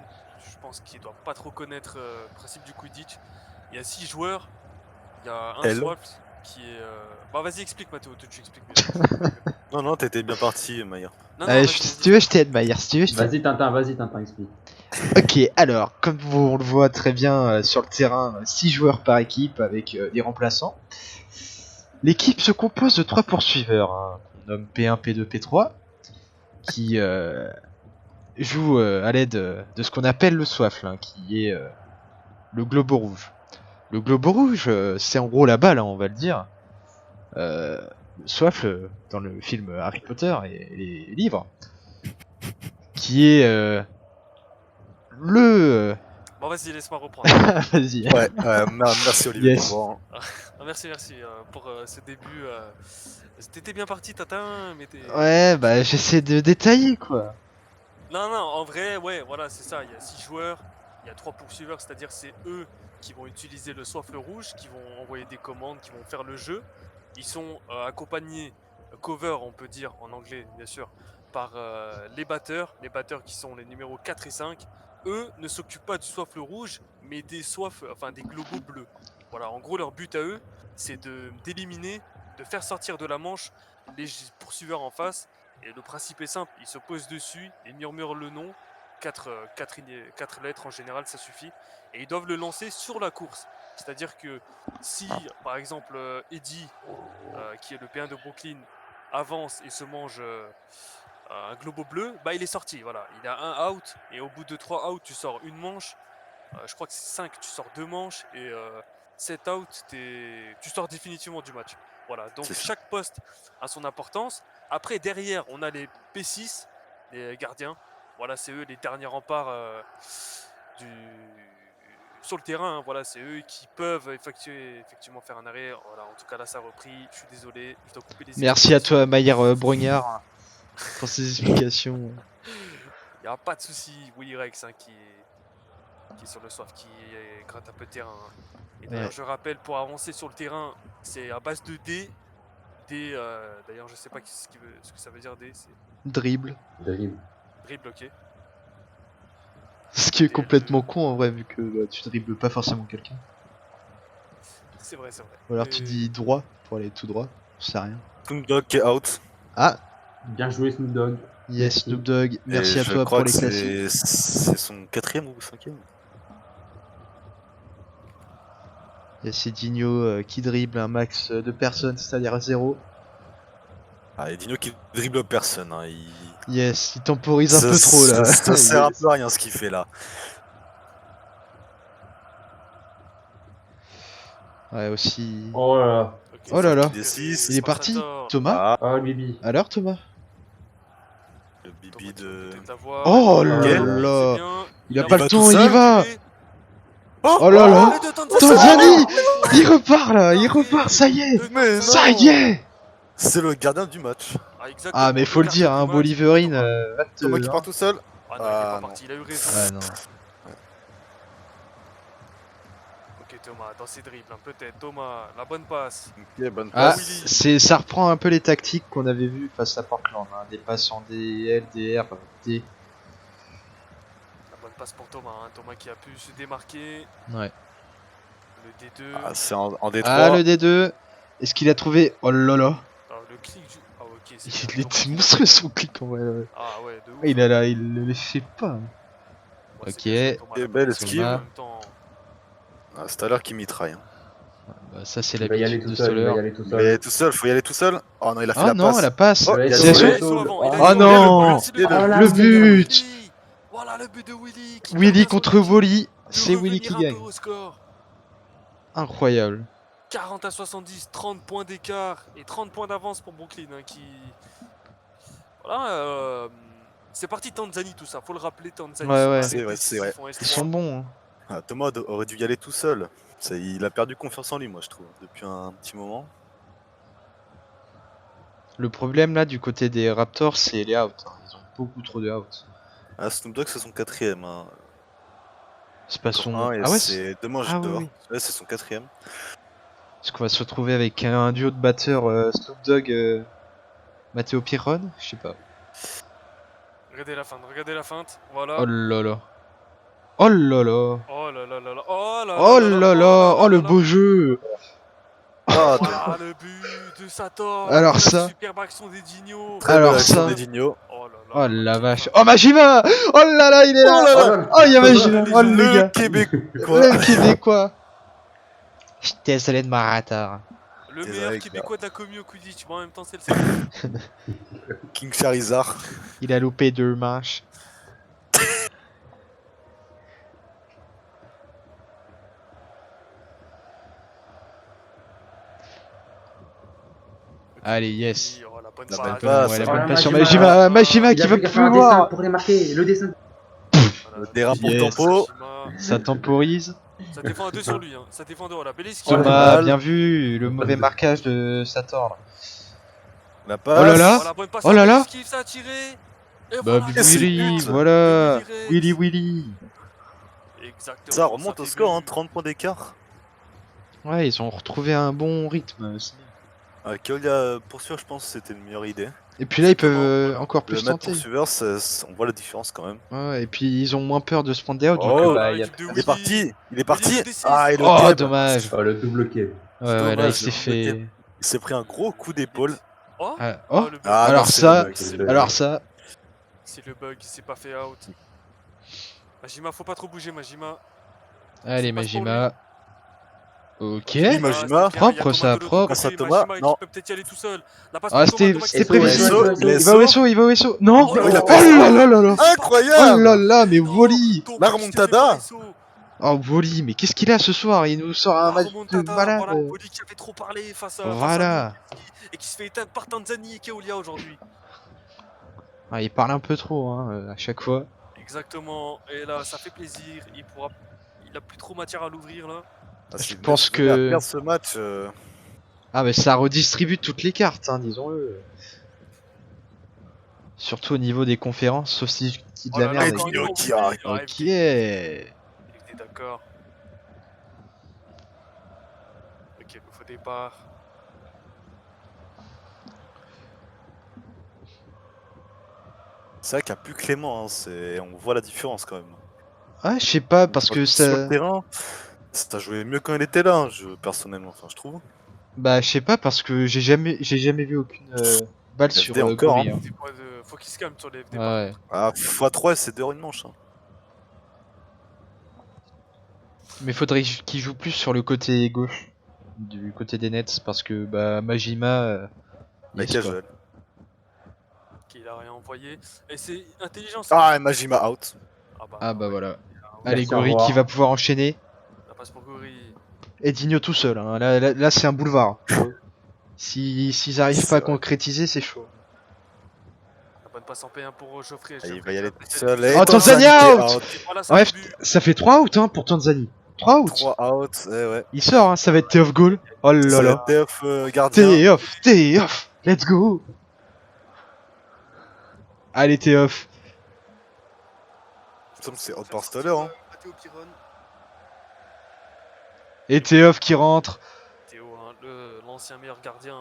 je pense qu'il doit pas trop connaître le principe du Quidditch. Il y a 6 joueurs, il y a un Hello. swap qui est. Bah, vas-y, explique, Mathéo, tu expliques mieux. Non, t'étais bien parti, Maya. Non, Allez, vas-y, si vas-y. tu veux, je t'aide, Maillard. Si tu veux, je t'aide. Vas-y Tintin, explique. Ok, alors, comme on le voit très bien sur le terrain, 6 joueurs par équipe avec des remplaçants. L'équipe se compose de 3 poursuiveurs, hein, qu'on nomme P1, P2, P3, qui jouent à l'aide de ce qu'on appelle le soif, là, qui est le globo rouge. Le globo rouge, c'est en gros la balle, hein, on va le dire. Le soif, dans le film Harry Potter et les livres, qui est le... Bon, vas-y, laisse-moi reprendre. Vas-y. Ouais, merci Olivier. Yes. Bon, Ah, merci pour ce début. T'étais bien parti, Tatin, mais t'es. Ouais, bah j'essaie de détailler, quoi. Non, en vrai, ouais, voilà, c'est ça. Il y a 6 joueurs, il y a 3 poursuiveurs, c'est-à-dire c'est eux qui vont utiliser le soif le rouge, qui vont envoyer des commandes, qui vont faire le jeu. Ils sont accompagnés, cover, on peut dire, en anglais, bien sûr, par les batteurs qui sont les numéros 4 et 5. Eux ne s'occupent pas du soif le rouge, mais des globaux bleus. Voilà, en gros, leur but à eux, c'est d'éliminer, de faire sortir de la manche les poursuiveurs en face. Et le principe est simple, ils se posent dessus, ils murmurent le nom, 4 lettres en général, ça suffit, et ils doivent le lancer sur la course. C'est-à-dire que si, par exemple, Eddie, qui est le P1 de Brooklyn, avance et se mange un globo bleu, bah il est sorti, voilà. Il a un out, et au bout de 3 outs, tu sors une manche. Je crois que c'est 5, tu sors 2 manches, et 7 out, tu sors définitivement du match. Voilà, donc C'est ça. chaque poste a son importance. Après, derrière, on a les P6, les gardiens. Voilà, c'est eux les derniers remparts du... sur le terrain. Hein. Voilà, c'est eux qui peuvent effectivement faire un arrêt. Voilà, en tout cas, là, ça a repris. Je suis désolé, je dois couper les Merci à explications. toi, Maillard Brognard, pour ces explications. Il n'y a pas de souci, Willy Rex hein, qui est sur le soif, qui gratte un peu de terrain. Hein. Et d'ailleurs, Ouais. je rappelle, pour avancer sur le terrain, c'est à base de D. D, d'ailleurs, je sais pas ce que ça veut dire D, c'est Dribble. Dribble. dribble, ok. Ce qui est Et complètement con en vrai, vu que bah, tu dribbles pas forcément quelqu'un. C'est vrai, c'est vrai. Ou alors tu dis droit pour aller tout droit, je sais rien. Snoop Dogg qui est out. Ah, Bien joué Snoop Dogg. yes, Merci. Snoop Dogg, merci Et à je toi crois pour les que classiques. c'est son 4ème ou 5ème. Et c'est Digno qui dribble un max de personnes, c'est-à-dire à 0. Ah, et Dino qui dribble personne. Hein. Yes, il temporise un peu trop là. Ça sert un Yes. peu à rien ce qu'il fait là. Ouais, aussi. Oh là là. Ok, Oh là ça là. va, Des six. Il est parti, Passator. Thomas. Ah, Ah, Bibi. Alors, Thomas. le Thomas bibi qui va de. peut-être l'avoir. Oh Ok, là c'est là. bien. Il a a pas va le tout temps, il y seul. va. Oh, Oh là là. le de Tanzanie. Oh, Il repart là, il l'arrêt repart, ça y est. de Mais Ça Tanzanie. y est. C'est le gardien du match. Ah, exactement, Ah mais faut le gardien dire, du hein, match, Boliverine, Thomas. va te... Thomas qui part hein. tout seul. Ah non, il est pas Ah, parti, il a eu raison. Ouais, non. Ok Thomas, dans ses dribbles, hein, peut-être. Thomas, la bonne passe. Ok, bonne Ah, passe. ça reprend un peu les tactiques qu'on avait vues face à Portland, hein, des passes en DL, DR, D. La bonne passe pour Thomas. Hein. Thomas qui a pu se démarquer. Ouais. Le D2. Ah, c'est en D3. Ah, le D2. Est-ce qu'il a trouvé... Oh là là. Alors, le clic du. Ah, ok, c'est bien. Il était monstrueux son clic en vrai. Ouais. Ah, ouais, de ouf. Il a là, il le fait pas. Ouais, c'est Ok. bien joué, Thomas, Et la belle bonne passe, esquive. en même temps. Ah, c'est à l'heure qu'il mitraille. Hein. Bah, ça c'est Il va y aller l'habitude de tout seul. Il va y Stoller. aller tout Mais seul. tout seul, faut y aller tout seul. Oh non, il a fait Ah la non, passe. la passe. Oh, Il a il a été C'est sauvé. Il a son... sauvé avant, il a Oh sauvé avant. non. Merci, le but. Oh là, Le Merci, le but. Willy. Voilà le but de Willy. Qui Willy permet à son contre équipe Wally. de C'est Willy revenir qui un gagne. peu au score. Incroyable. 40 à 70, 30 points d'écart et 30 points d'avance pour Brooklyn hein, qui... Voilà, c'est parti Tanzanie tout ça, faut le rappeler, Tanzanie Ouais, sont ouais. arrêtés, C'est vrai, c'est vrai. font S3. Ils sont bons. Hein. Ah, Thomas aurait dû y aller tout seul. Il a perdu confiance en lui, moi, je trouve, depuis un petit moment. Le problème là du côté des Raptors, c'est les outs. Hein. Ils ont beaucoup trop de outs. Ah, Snoop Dogg, c'est son 4ème. Hein. C'est pas Encore son. un, et Ah ouais. c'est deux manches Ah oui, dehors. oui. Ouais, c'est son 4ème. Est-ce qu'on va se retrouver avec un duo de batteurs Snoop Dogg, Matteo Piron? Je sais pas. Regardez la feinte, voilà. Oh là là. Oh là là. Oh là là là là, oh là Oh là là là là. Oh le beau jeu. Ah, Voilà le but de Sator, Alors après ça. la superbe action des Digno. très Alors belle action ça. des Digno. Oh là là. Oh là, la quelle vache. feinte. Oh Majima. Oh là là, il est là. Oh là là. Oh, il y a Majima. Oh le Le gars. Québécois. Le Québécois. Je t'ai désolé de m'arrêter. Le Désolé, meilleur gars. québécois de la commu au Quidditch, mais en même temps c'est le seul. King Charizard. Il a loupé 2 manches. Allez, yes. Oh, la bonne La passe. bonne passe. Ouais, la Oh, bonne la passe sur Majima. Majima. Majima Il qui a va plus qu'à faire un pouvoir. dessin pour les marquer. Le dessin. Voilà, Le dérape pour Yes. tempo. Majima. Ça temporise. Ça défend à 2 sur lui, hein. Ça défend à 2. Voilà, belle esquive. Oh, Thomas, mal. bien vu. Le mauvais marquage de Sator. Là. La passe. Oh là là. Voilà, bonne passe. Oh là belle là. esquive, ça a tiré. Et Bah, voilà, c'est Willy, but. voilà. de Willy Rex. Willy. Exactement. Ça remonte au fait score, hein, but. 30 points d'écart. Ouais, ils ont retrouvé un bon rythme. C'est bien. Keolia poursuivre, je pense que c'était une meilleure idée. Et puis là, ils peuvent Exactement. encore Le plus mètre tenter. poursuiveur, on voit la différence quand même. Ouais, et puis ils ont moins peur de se prendre des outs, donc Oh, bah, La y a récup de il est Willy. parti, il est Mais il est parti. le D6. Ah, et le Oh, keb. dommage. Oh, le double quai. Ouais, ouais, là, il Dommage, s'est le double keb. fait. Il s'est pris un gros coup d'épaule. Oh, Ah, oh, oh, le bug. Ah non, alors c'est le ça, bug. C'est c'est le le bug. alors ça. C'est le bug, il s'est pas fait out. Majima, faut pas trop bouger, Majima. Allez, Ça passe pour lui. Majima. Ok. Oui, Majima. c'est bien, il y a Propre, Thomas ça, de l'autre propre. Passe à côté. Thomas. Majima, Non. qui peut peut-être y aller tout seul. La passe Ah, pour Thomas, Thomas qui c'était peut SO, prévisible. SO, il est Il va au SO, il va au SO. Non. Oh, il a non. pas Oh là là là là. Incroyable. Oh là là, mais Wally. Thomas La qui se fait remontada. par SO. Oh, Wally, mais qu'est-ce qu'il a ce soir? Il nous sort un La match de remontada, malade. voilà, Wally qui avait trop parlé face à Voilà. nous, et qui se fait éteindre par Tanzanie et Keolia aujourd'hui. Ah, il parle un peu trop, hein, à chaque fois. Exactement, et là ça fait plaisir, il a plus trop matière à l'ouvrir là. Ah, Je si pense Metz venait à que. perdre ce match. Ah, mais ça redistribue toutes les cartes, hein, disons-le. Surtout au niveau des conférences, sauf si je dis de Oh la là là, merde. encore une Edinho fois, qui Wally. a- Ah, Ok. il était d'accord. Ok, le faux départ. C'est vrai qu'il n'y a plus Clément. Hein, on voit la différence quand même. Ah, je sais pas, parce que Sur le ça. terrain, ça jouait mieux quand il était là, personnellement, enfin, je trouve. Bah, je sais pas, parce que j'ai jamais vu aucune balle sur FD encore, Goury. hein. Hein. Faut qu'il se calme sur les FD Ouais, par ouais. contre. Ah, x3, c'est dehors une manche. Hein. Mais faudrait qu'il joue plus sur le côté gauche, du côté des Nets, parce que bah Majima, La yes quoi. casual. Ok, il a rien envoyé. Et c'est intelligent. Ah, et Majima out. Ah bah ouais. voilà. Ah, Allez, Merci, au Goury revoir. qui va pouvoir enchaîner. La passe pour Gori. Et Digno tout seul. Hein. Là, c'est un boulevard pour eux. S'ils arrivent pas à C'est vrai. concrétiser, c'est chaud. La bonne passe en P1 pour Geoffrey. Ah, il Geoffrey va y qui aller va tout peut-être seul. aller Et Oh, Tanzanie Tanzania qui est out. out. Voilà, c'est Ouais, le début. ça fait 3 out hein, pour Tanzanie. 3 out. 3 out, ouais. Il sort, hein, ça va être T-off goal. Oh là Ça va là. être TF gardien. T-off. Let's go. Allez, T-off. Il me semble que c'est out par Stoller. Hein. Mathéo Piron. Et T-off qui rentre. Théo, hein, l'ancien meilleur gardien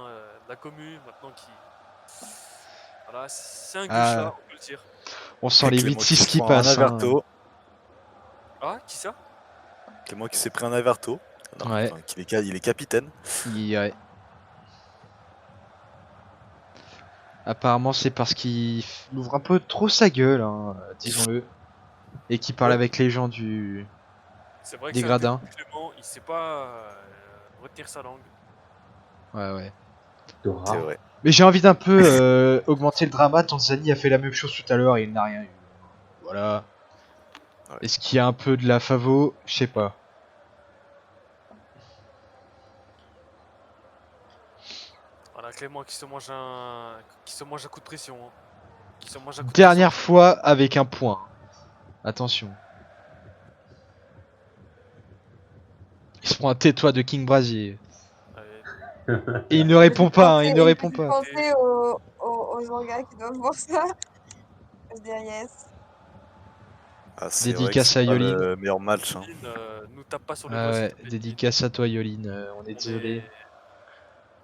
de la commune, maintenant qui. Voilà, c'est un Ah. gauche là, on peut le dire. On sent les Clément 8-6 se qui prend passent. Un Hein. Averto. Ah, qui ça? Clément qui s'est pris un Averto. Alors, Ouais. il est capitaine. Ouais. Apparemment, c'est parce qu'il ouvre un peu trop sa gueule, hein, disons-le. Et qu'il parle Ouais. avec les gens du. C'est vrai que Des c'est un gradins. début Clément, il sait pas retenir sa langue. Ouais, ouais. Dora. C'est vrai. Mais j'ai envie d'un peu augmenter le drama. Tanzanie a fait la même chose tout à l'heure et il n'a rien eu. Voilà. Ouais. Est-ce qu'il y a un peu de la favo? Je sais pas. Voilà, Clément qui se mange un coup de pression. Hein. Qui se mange un coup de Dernière fois avec un point. Attention. Il se prend un tais-toi de King Brasier. pression. Allez. Et il ne répond pas, hein, il ne répond pas. Pensez aux gens gars qui doivent voir ça. Je dis yes. Ah, c'est vrai Dédicace que c'est à pas Yoline. le meilleur match. Hein. Yoline, nous tape pas sur le Ah dos. ouais, s'il te plaît. dédicace à toi Yoline, on est On désolé. est-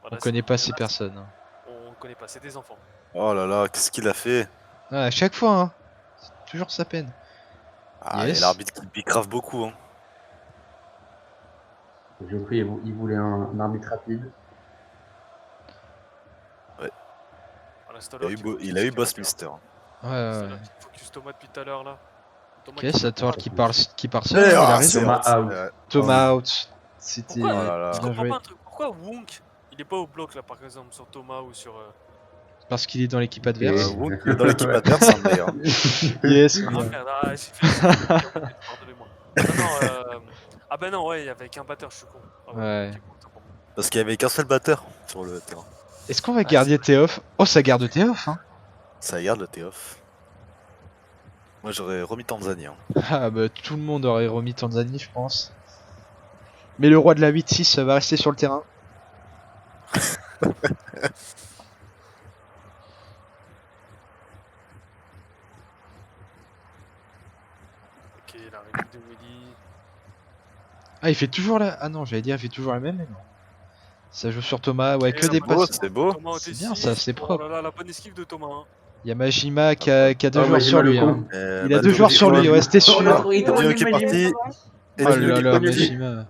On Voilà, connaît pas c'est- ces personnes. Hein. On connaît pas, c'est des enfants. Oh là là, qu'est-ce qu'il a fait? Ah, à chaque fois, hein. C'est toujours sa peine. Ah, Yes. et l'arbitre qui bicrave beaucoup. Hein. Geoffrey, il voulait un arbitre rapide. Voilà, Il a eu Boss Mister. Ouais, ouais, C'est ouais. là qui focus Thomas depuis tout à l'heure là. Thomas Ok, qui- Sator qui part Eh, seul, hein, il a raison. Thomas out. Thomas out. C'était Pourquoi, Oh là là. je bien comprends joué. pas un truc. Pourquoi Wonk il est pas au bloc là par exemple sur Thomas ou sur. Parce qu'il est dans l'équipe adverse. Wood, il est dans l'équipe adverse, hein, mais, Yes, Ah bien. merde, j'ai fait. Pardonnez-moi. Non, ah ben non, ouais, il y avait qu'un batteur, je suis con. Ah Ouais. ok, bon, c'est bon. parce qu'il y avait qu'un seul batteur sur le terrain. Est-ce qu'on va garder T-off? Oh, ça garde T-off, hein. Ça garde le T-off. Moi j'aurais remis Tanzanie. Hein. Ah bah tout le monde aurait remis Tanzanie, je pense. Mais le roi de la 8-6 va rester sur le terrain. Ok, la récup de Willy. Ah, il fait toujours la... Ah non, j'allais dire, il fait toujours la même, mais non. Ça joue sur Thomas, ouais, Et que la des bonne passes. esquive c'est de beau. Thomas au C'est bien, T6. ça, c'est Oh propre. là là, la bonne esquive de Thomas. Hein. Il y a Majima qui a 2 Oh, joueurs Majima, sur le lui. Hein. con. Il a 2 joueurs sur lui, ouais, c'était Oh, le sûr. trou, il est Dino revenu, qui est Majima. parti. Et Oh Dino là qui est là, parti. Majima.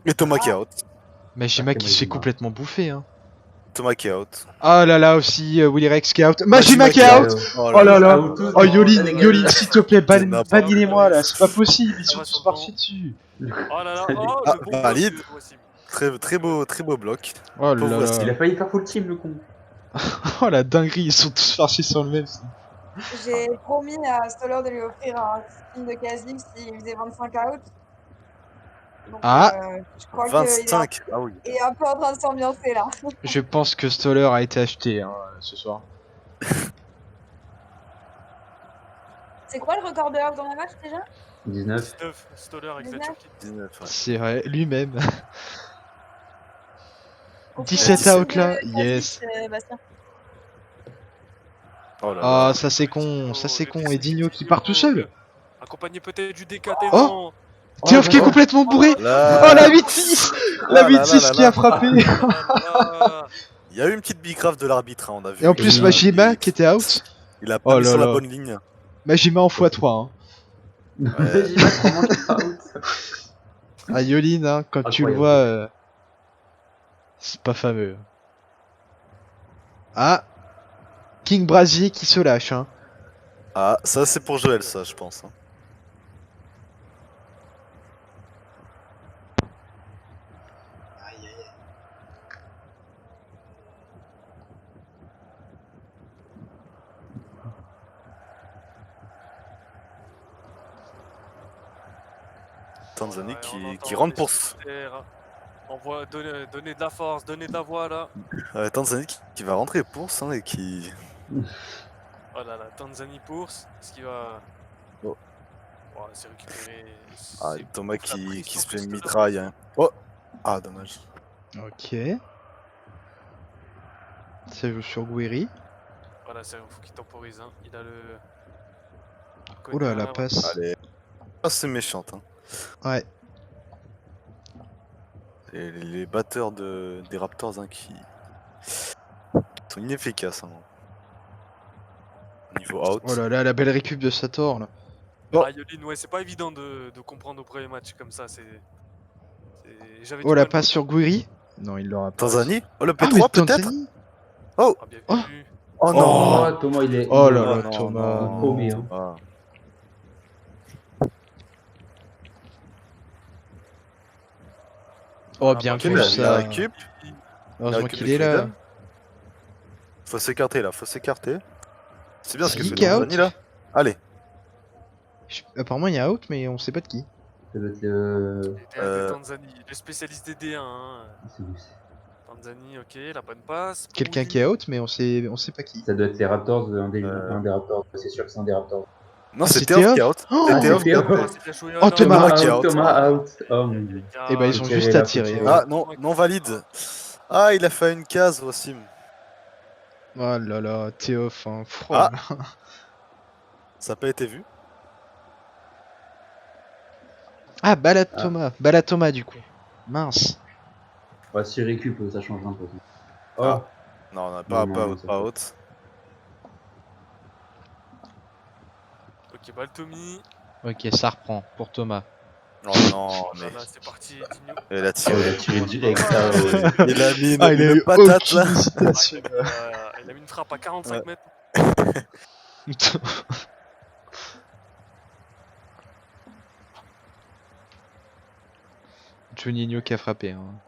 Et Thomas qui est out. Majima qui se fait Majima. complètement bouffer. Hein. Thomas qui est out. Oh là là aussi, Willy Rex qui est out. Majima qui est out. Oh Oh là là. Out tous, Oh oh, Yolin, dégage. Yolin, s'il te plaît, C'est n'importe quoi. bannez-les-moi là, c'est pas possible, ils Ça sont va tous sur le partis banc. dessus. Oh là là, Salut. oh Ah, le bon bloc valide. de Wassim. Très beau bloc. Oh Pauvre là Wassim. Il là. a failli faire full team, le con. Oh la dinguerie, ils sont tous farcis sur le même. J'ai promis à Stoller de lui offrir un skin de Kha'Zix s'il faisait 25 out. Donc, Ah. je crois qu'il 25. Ah oui. est un peu en train de s'ambiancer là. Je pense que Stoller a été acheté hein, ce soir. C'est quoi le record de out dans la match déjà 19. 19, Stoller avec la 19. Turquie. 19, ouais. C'est vrai, lui-même. Confirmation 17 out de là, Kha'Zix, yes. Bastien. Oh là Ah, là. ça c'est con, Digno, ça c'est le con. DC Et Digno qui part tout seul. Accompagné peut-être du décatènement. Théof qui est complètement bourré. Là. Oh la 8-6. La Ah là là 8-6 là qui a là. frappé. Il y a eu une petite bicrave de l'arbitre, hein, on a vu. Et en plus Oui, Majima qui était out. Il a Oh pas mis là sur la là. bonne ligne. Majima en x3. Hein. Majima, vraiment, qui est pas out. Ah Yolin, hein, quand tu le Incroyable. vois, c'est pas fameux. Ah, King Brasier qui se lâche. Hein. Ah, ça c'est pour Joël, ça, je pense. Hein. Tanzanie qui rentre pour. Donner de la force, donner de la voix là. Tanzanie qui va rentrer pour ça et qui. Oh là là, Tanzanie Bourse, ce qui va. Oh. Oh, c'est récupéré. Ah, C'est Thomas pour la qui pression se que fait Stoller mitraille. Hein. Oh. Ah, dommage. Ok. Ça joue sur Guiri. Voilà, il faut qu'il temporise. Hein. Il a le. Oh là, la Konya, passe. Allez. Ah, c'est méchante. Hein. Ouais. Et les batteurs des Raptors hein, qui sont inefficaces. Hein. Niveau out. Oh là là, la belle récup de Sator là. Oh. Ah, Yolin, ouais, c'est pas évident de comprendre au premier match comme ça. J'avais Oh du la mal, passe moi. sur Guiri. Non, il l'aura pas. Tanzanie. Oh, le Ah P3 mais peut-être. Tanzanie. Oh. Ah, bien Oh. vu. Oh non. Oh, Thomas, il est. Oh il est- là là, non, Thomas. non, Paumé, hein. Thomas. Oh Ah, bien bah, vu Ok, la ça. récup. Heureusement récup qu'il de est là. Freedom. Faut s'écarter là, faut s'écarter. C'est bien ce que C'est fait qui qui est Tanzanie out là. Allez. Apparemment il y a out mais on sait pas de qui. Ça doit être le. Les de Tanzanie, le spécialiste des D1. Hein. Tanzanie, ok, la bonne passe. Quelqu'un qui est out mais on sait pas qui. Ça doit être les Raptors, un des Raptors. C'est sûr que c'est un des Raptors. Non, Ah, c'est c'est Théof qui est Théof. out. Oh C'est Ah, Théof c'est qui est out. Théof. C'est bien joué. Oh, Thomas qui est out. Thomas out. Oh mon dieu. Eh ben ils ont Faut juste tirer, à là, faut tirer. tirer. Ouais. Ah non, non valide. Ah, il a fait une case, Wassim. Oh là là, Théof. Hein. Oh Ah. là. Ça n'a pas été vu. Ah Bala Thomas du coup. Mince. Ouais, si récup, ça change un peu. Oh, Ah. Non, on n'a pas, Non, pas non, out, ça pas fait- out. Ok, Baltomi. Ok, ça reprend pour Thomas. Oh non, mais Voilà, c'est parti, Digno. il a Oh, tiré. il a tiré direct. Ouais. Ah, ouais. Il a mis Ah, il a une eu patate aucune là. hésitation. Il a mis une frappe à 45 Ouais. mètres. Juninho qui a frappé. Hein.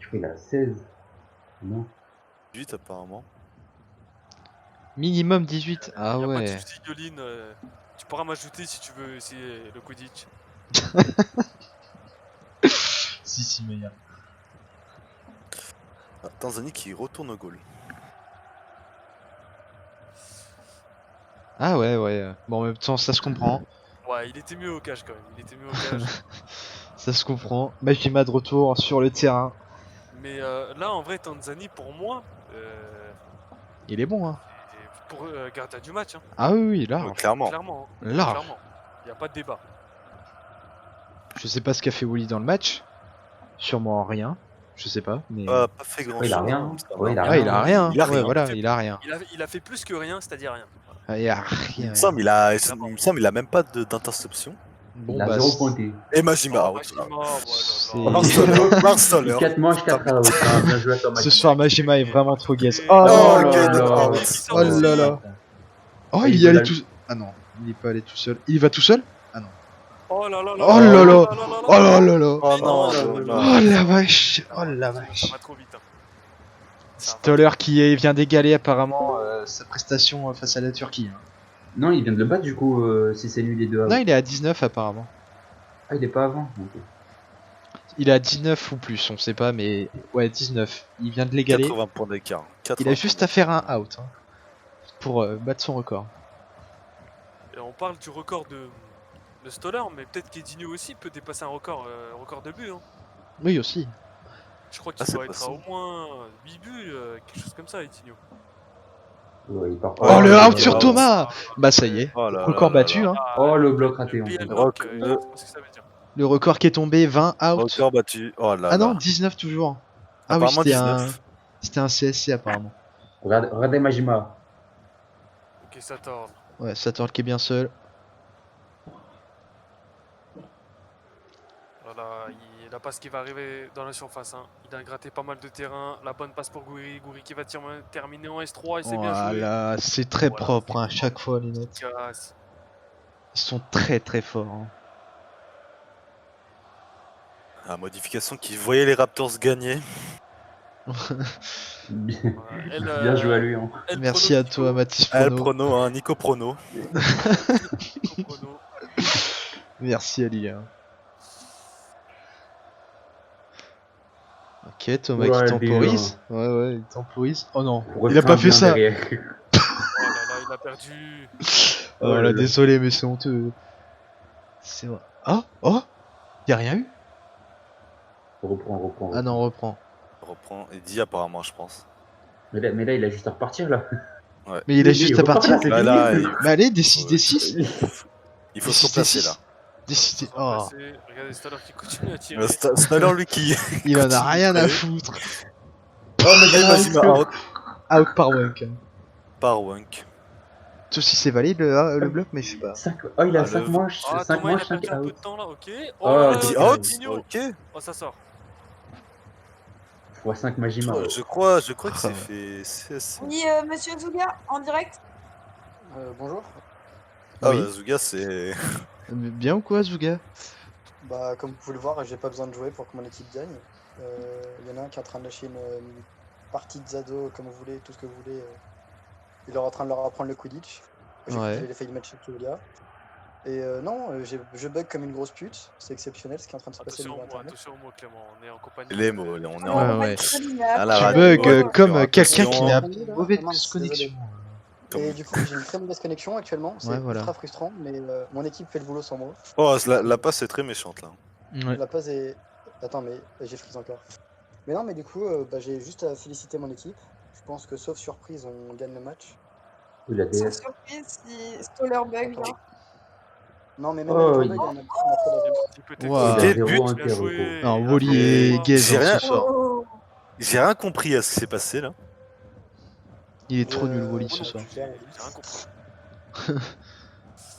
Je crois qu'il a 16. Non. 8 apparemment. Minimum 18. Ah Y a pas de ouais. soucis, Yolin. Tu pourras m'ajouter si tu veux essayer le Quidditch. Si meilleur. Ah, Tanzanie qui retourne au goal. Ah ouais. Bon en même temps ça se comprend. Ouais, il était mieux au cash quand même. Il était mieux au cash. Ça se comprend. Majima de retour sur le terrain. Mais là, en vrai, Tanzanie, pour moi, Il est bon hein. est pour gardien du match. Hein. Ah oui, large. Clairement. Clairement. Hein. Large. Clairement. Il n'y a pas de débat. Je sais pas ce qu'a fait Wally dans le match. Sûrement rien. Je sais pas. Mais... Pas fait grand Ouais, il a chose. rien. Ouais, il a Ah, il a rien. Il a Ouais, rien. voilà, il a rien. Il a fait plus que rien, c'est-à-dire rien. Voilà. Ah, il a Il rien. me semble, il a même pas d'interception. Bon, Il a bah, 0 pointé. Et Majima out. Majima, c'est- oh là là. Lars Stoller. 4 manches, 4 out. Ah, bien joué à toi, Ce Majima. soir, Majima est vraiment trop guess. Et- Oh, Oh, là quel là. out. Oh là là. Oh, il y allait tout. Ah non, il est pas allé tout seul. Il y va tout seul? Ah non. Oh là là là Oh là là. Oh là là là. Oh non, Oh oh là Oh là. la vache. Oh la Ça vache. va trop vite. Hein. Ça va Stoller qui vient d'égaler apparemment sa prestation face à la Turquie. Hein. Non, il vient de le battre du coup, si c'est lui les deux. Non, il est à 19 apparemment. Ah, il est pas avant. Ok. Il est à 19 ou plus, on sait pas, mais ouais, 19. Il vient de l'égaler. 80 points d'écart. Il a juste à faire un out hein, pour battre son record. Et on parle du record de Stoller, mais peut-être qu'Edinho aussi peut dépasser un record de buts. Hein. Oui, aussi. Je crois qu'il Ah, c'est doit être à au possible. moins 8 buts, quelque chose comme ça, Edinho. Ouais, il part Oh, pas. le Oh, out sur oh, Thomas. Bah ça y est, Oh là record là là battu. là. Hein. Oh, le bloc raté, en BL fait. block, Rock- je sais pas ce que ça veut dire. Le record qui est tombé, 20 out. Record battu. Oh là Ah non, là. 19 toujours. Ah oui, Apparemment c'était un CSC apparemment. Regardez Majima. Ok, ça tord. Ouais, Sator qui est bien seul. Voilà, il la passe qui va arriver dans la surface. Hein. Il a gratté pas mal de terrain. La bonne passe pour Gouiri. Gouiri qui va terminer en S3 et c'est bien joué. Voilà, c'est très Voilà, propre hein, à c'est chaque fois les notes. Efficace. Ils sont très très forts. Hein. La modification qui voyait les Raptors gagner. Bien, Voilà. Elle, bien joué à lui. Hein. elle Merci à toi Mathis El Prono. Prono, hein, Nico Prono. Prono. Merci Ali. Hein. Ok, Thomas Ouais, qui temporise. Ouais, il temporise. Oh non, il a pas fait ça. Oh là là, il a perdu. Oh Oh là, là là. désolé, mais c'est honteux. C'est vrai. Ah, oh, y a rien eu? Reprends. Ah non, on reprend. Reprend et dit apparemment, je pense. Mais là, il a juste à repartir là. Mais il a Oui, juste il à repart, partir. là, c'est Là, fini. là, Mais allez, des 6, des 6. il faut se replacer là. Décider. On va Oh, passer. Regardez Stoller qui continue à tirer. Stoller, lui qui. il en a continue rien de à tirer. foutre. Oh, Et Majima out Out par Wunk. Hein. par Wunk. Tout si c'est valide le bloc, mais je sais pas. Oh, il a Ah, 5 le- manches. Ah, 5 Thomas, il a manches, 5 perdu un peu out. de temps là, ok. Oh, là là, Dit ok. out. Edinho. Ok. Oh, ça sort. Fois 5 Majima. Je crois que c'est fait. C'est- Oui, monsieur Zuga, en direct. Bonjour. Ah, Oui. bah, Zuga, c'est. Bien ou quoi, Zuga? Bah, comme vous pouvez le voir, j'ai pas besoin de jouer pour que mon équipe gagne. Il y en a un qui est en train de lâcher une partie de Zado, comme vous voulez, tout ce que vous voulez. Il est en train de leur apprendre le Quidditch. J'ai Ouais. fait failli mettre chez Tulia. Et non, je bug comme une grosse pute. C'est exceptionnel ce qui est en train de se passer Attention sur aux mots, internet. attention aux mots, Clément. On est en compagnie. Les mots, on est Ouais, en. ouais. À la Tu radio, bugs ouais, comme attention. quelqu'un qui n'a Attention. pas mauvaise Ah mince, connexion. Et du coup, j'ai une très mauvaise connexion actuellement. C'est Ouais, voilà. ultra frustrant, mais mon équipe fait le boulot sans moi. Oh, la passe est très méchante là. Ouais. La passe est. Attends, mais j'ai frise encore. Mais non, mais du coup, bah, j'ai juste à féliciter mon équipe. Je pense que sauf surprise, on gagne le match. Il a Sans DS. surprise, si Stoller bug. Attends. Hein. Non, mais même Oh, avec le il- bug, on a fait la Il peut être Wow. Il a Et 0 but, en bien terre, joué. Non, Il a Wally fait- est gaze J'ai hein, rien- ce soir. Oh, J'ai rien compris à ce qui s'est passé là. Il est trop nul, Wally, moi ce non soir. plus, J'ai rien compris.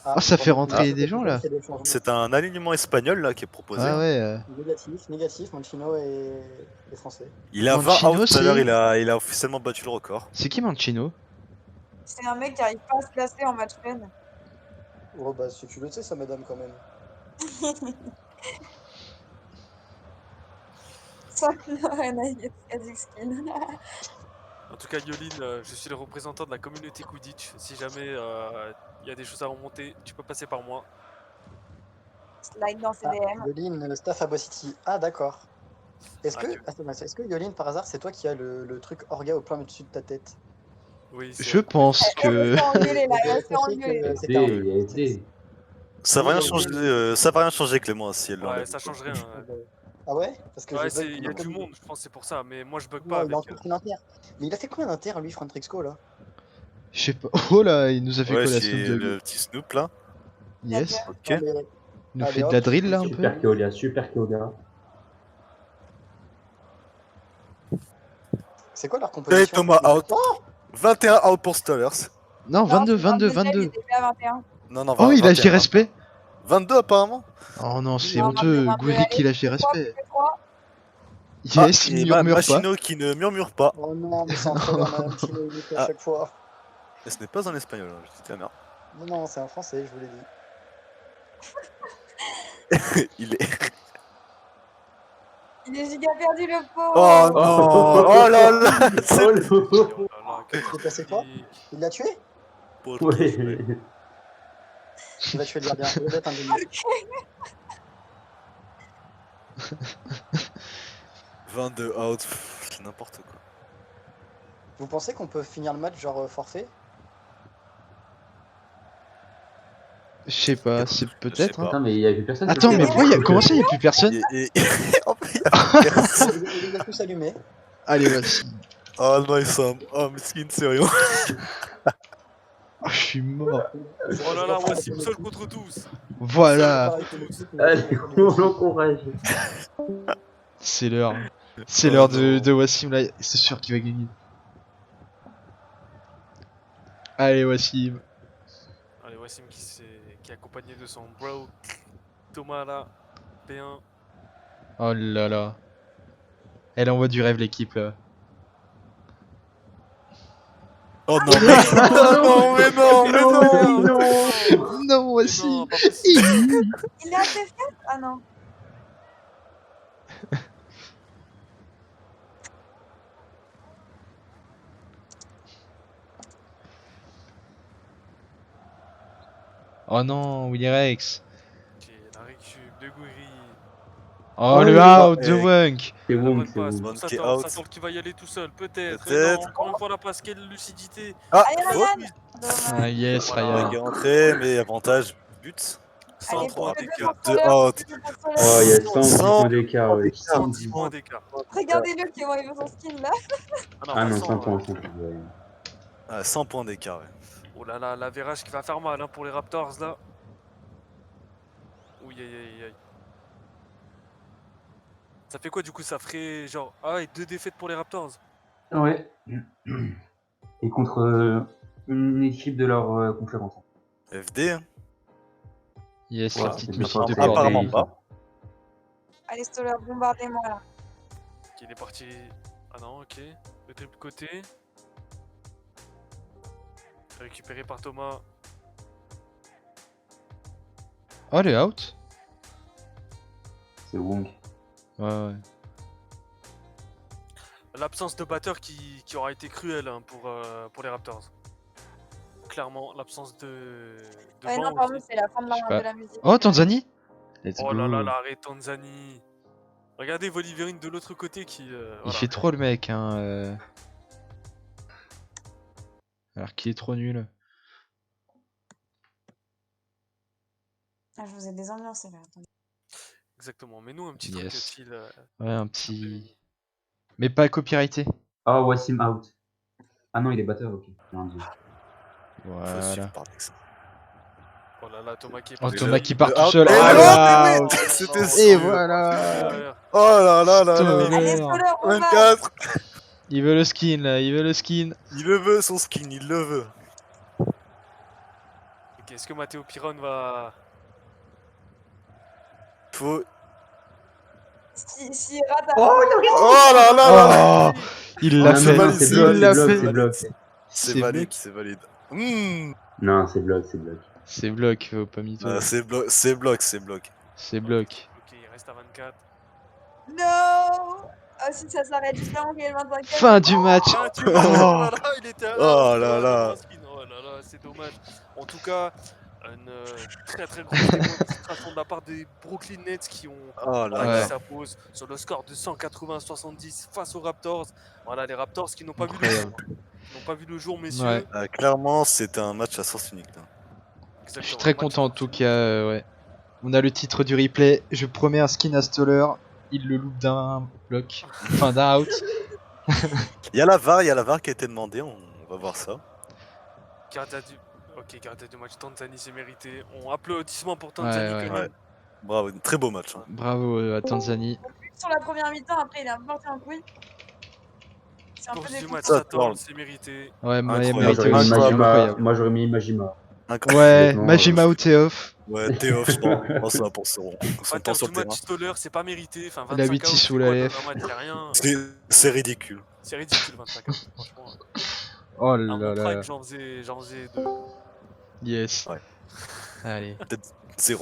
Ah, ça fait pardon, rentrer il des gens, là. fait des changements. C'est un alignement espagnol là qui est proposé. Ah ouais. Négatif, Mancino est français. Il a 20 Mancino, out tout à l'heure, c'est- il a officiellement battu le record. C'est qui Mancino? c'est un mec qui arrive pas à se placer en match fun. Oh bah si tu le sais, ça madame quand même. Ça n'a rien à dire, Kazakhstan. En tout cas, Yoline, je suis le représentant de la communauté Quidditch. Si jamais il y a des choses à remonter, tu peux passer par moi. Slide dans ses DM. Yoline, staff à Boss City. Ah d'accord. Est-ce que, Ah, attends, est-ce que Yoline, par hasard, c'est toi qui as le truc orga au plein au-dessus de ta tête? Oui, c'est Je pense Elle que. s'est engueulée là, elle s'est Sachez engueulée. que Il c'était un- a aidé. Ça va rien Oui, changer, ça va rien changer Clément si elle Ouais, l'enlève. ça change rien. Ah ouais? Parce que Ouais, j'ai bug il y a comme- du monde, je pense que c'est pour ça. Mais moi, je bug Non, pas il a avec. encore pris l'inter. Mais il a fait combien d'inter lui, Frantrixco là? Je sais pas. Oh là, il nous a fait Ouais, quoi la j'ai Snoop Dogg? le petit Snoop là. Yes. Ok. Allez, Il nous Allez, fait de hop. la drill là un peu. Super Keolia, super Keolia. c'est quoi leur Et composition? Thomas Je me out. fais- Oh 21 out pour Steelers. Non, Non, 22, c'est 22, 22, 22. il était à 21. Non, non, Oh, il a 21, G respect. 22 apparemment. Oh non, c'est Non, 22, honteux. 22, Gourik, il a allez, G plus que 3, plus respect. que 3. Yes, il et murmure pas. Machino qui ne murmure pas. Oh non, mais c'est un troller, madame Chino, il nique à Ah. chaque fois. Et ce n'est pas en espagnol, hein, je dis ta mère. Non, non, c'est un français, je vous l'ai dit. Il est. Il est giga perdu, le pauvre. Oh non. Oh là là. Oh le Oh là là, C'est passé quoi? Il l'a tué? Ouais. Il va tuer le gardien. Il va être un demi. 22 out, c'est n'importe quoi. Vous pensez qu'on peut finir le match genre forfait? Je sais pas, c'est Je sais peut-être. pas. hein. Attends, mais il y a plus personne. Attends, mais pourquoi comment ça, il y a plus personne? En fait, il y a personne. Il les a tous allumés. Allez, vas-y. Oh non, Sam. Oh, miskin, sérieux. Oh, je suis mort. Oh là là, Wassim seul contre tous. Voilà, Allez, on l'encourage. c'est l'heure. C'est l'heure de Wassim là. C'est sûr qu'il va gagner. Allez, Wassim. Allez, Wassim qui est accompagné de son bro Thomas là, P1. Oh là là. Elle envoie du rêve, l'équipe là. Oh non, mais non, mais non, mais non. Non, Mais non, Wassim. pas possible. Il est assez fait? Ah non. Oh non, Willy Rex. Ok, la récup de Gouiri. Oh, Oh, le le out de mec. Wunk. C'est La bon, bonne c'est passe bon. pour One qui est Sator. out. Sator qui va y aller tout seul, peut-être. Peut-être. Non, encore une fois la passe, quelle lucidité. Ah, Allez, faute. Ryan. Dommage. Ah yes, Voilà. Qui est Ryan. entré, mais avantage, but. Allez, 103 plus que d'écart. deux Deux pour out. Soler, plus que pour Oh, il y Soler. a 110 points d'écart. Ouais. 110 points d'écart. Regardez-le qui va arriver son skin là. Ah non, 100, 100 points, ouais. 100 points. Ouais. Ah, 100 points d'écart, ouais. Oh là là, l'avérage qui va faire mal hein, pour les Raptors là. Oui, aïe aïe aïe. Ça fait quoi du coup? Ça ferait genre. Ah, et 2 défaites pour les Raptors. Ouais. Et contre une équipe de leur conférence. FD, hein. Yes, Ouais, la petite c'est musique pas de grave. bordel. Apparemment pas. Allez, Stoller, bombardez-moi là. Ok, il est parti. Ah non, ok. Le triple côté. Récupéré par Thomas. Oh, le out. C'est Wong. Ouais, ouais. L'absence de batteur qui aura été cruelle hein, pour les Raptors. Clairement, l'absence de Ouais, banc non, pardon, aussi. c'est la fin de Je sais la, pas. de la musique. Oh, Tanzanie. Let's Oh go. là là, l'arrêt Tanzanie. Regardez Voliverine de l'autre côté qui. Il Voilà. fait trop le mec, hein. Alors qu'il est trop nul. Ah, je vous ai désambiancé là. Attendez. Exactement. Mais nous, un petit Yes. truc style. Ouais, un petit. Mais pas copyrighté. Ah, Wassim out. Ah non, il est batteur, ok. Non, Dieu. Faut Voilà. suivre par Dex. Oh là là, Thomas qui est Oh, parti. Thomas qui part Le tout out. seul. Et Ah, le le out, out. mais c'était Non, sûr. Et non, voilà. derrière. Oh là là là là. Stoller. Allez, Stoller, on va. 24. Il veut le skin là, il veut le skin. Il le veut, son skin, il le veut. Ok, est-ce que Matteo Piron va. Faut. Si rate à Oh là là là. Oh, il Non, l'a non, fait. non, valide, c'est c'est bloc, Il c'est l'a bloc, fait. c'est bloc. C'est valide, c'est valide. Non, c'est bloc, c'est bloc. C'est bloc, pas mytho. C'est bloc, c'est bloc, c'est bloc. C'est bloc. Ok, il reste à 24. Non. Ah, si ça s'arrête juste avant qu'il y ait le 25. Fin du match. Ah, tu vois, oh là là, il était à Oh là là. Oh là là, c'est dommage. En tout cas, une très très grosse démonstration de la part des Brooklyn Nets qui ont Oh là voilà, Ouais. qui s'imposent sur le score de 180-70 face aux Raptors. Voilà, les Raptors qui n'ont pas vu le Incroyable. jour. Qui n'ont pas vu le jour, messieurs. Ouais. Clairement, c'était un match à sens unique. Là. Je suis Exactement, très match content en à tout sens cas. Ouais. On a le titre du replay. Je promets un skin à Stoller. Il le loupe d'un bloc. Enfin d'un out. Il y a la VAR qui a été demandée, on va voir ça. Gardien du... Ok, gardien du match, Tanzanie, c'est mérité. On applaudissements pour Tanzanie Ouais, quand Ouais. même. Bravo, très beau match. Hein. Bravo à Tanzanie. Sur la première mi-temps, après, il a porté en couille. C'est un peu Course du match, déconcertant. Ça, 14, parle. c'est mérité. Ouais, Moi, Incroyable. mérité j'aurais mis aussi, Incroyable. incroyable. Moi, j'aurais mis Majima. Incroyable. Ouais, Honnêtement, Majima ou Teof. Ouais, t'es off, je pense ça pour son temps Inter sur du le terrain. match Stoller, c'est pas mérité. Enfin, Il a 25 8-6 out, sous c'est la quoi dans lèvre. un match? Y'a rien. C'est ridicule. C'est ridicule, 25 out, franchement. Oh À là mon là. prime, j'en faisais 2. Yes. Ouais. Allez. Peut-être 0.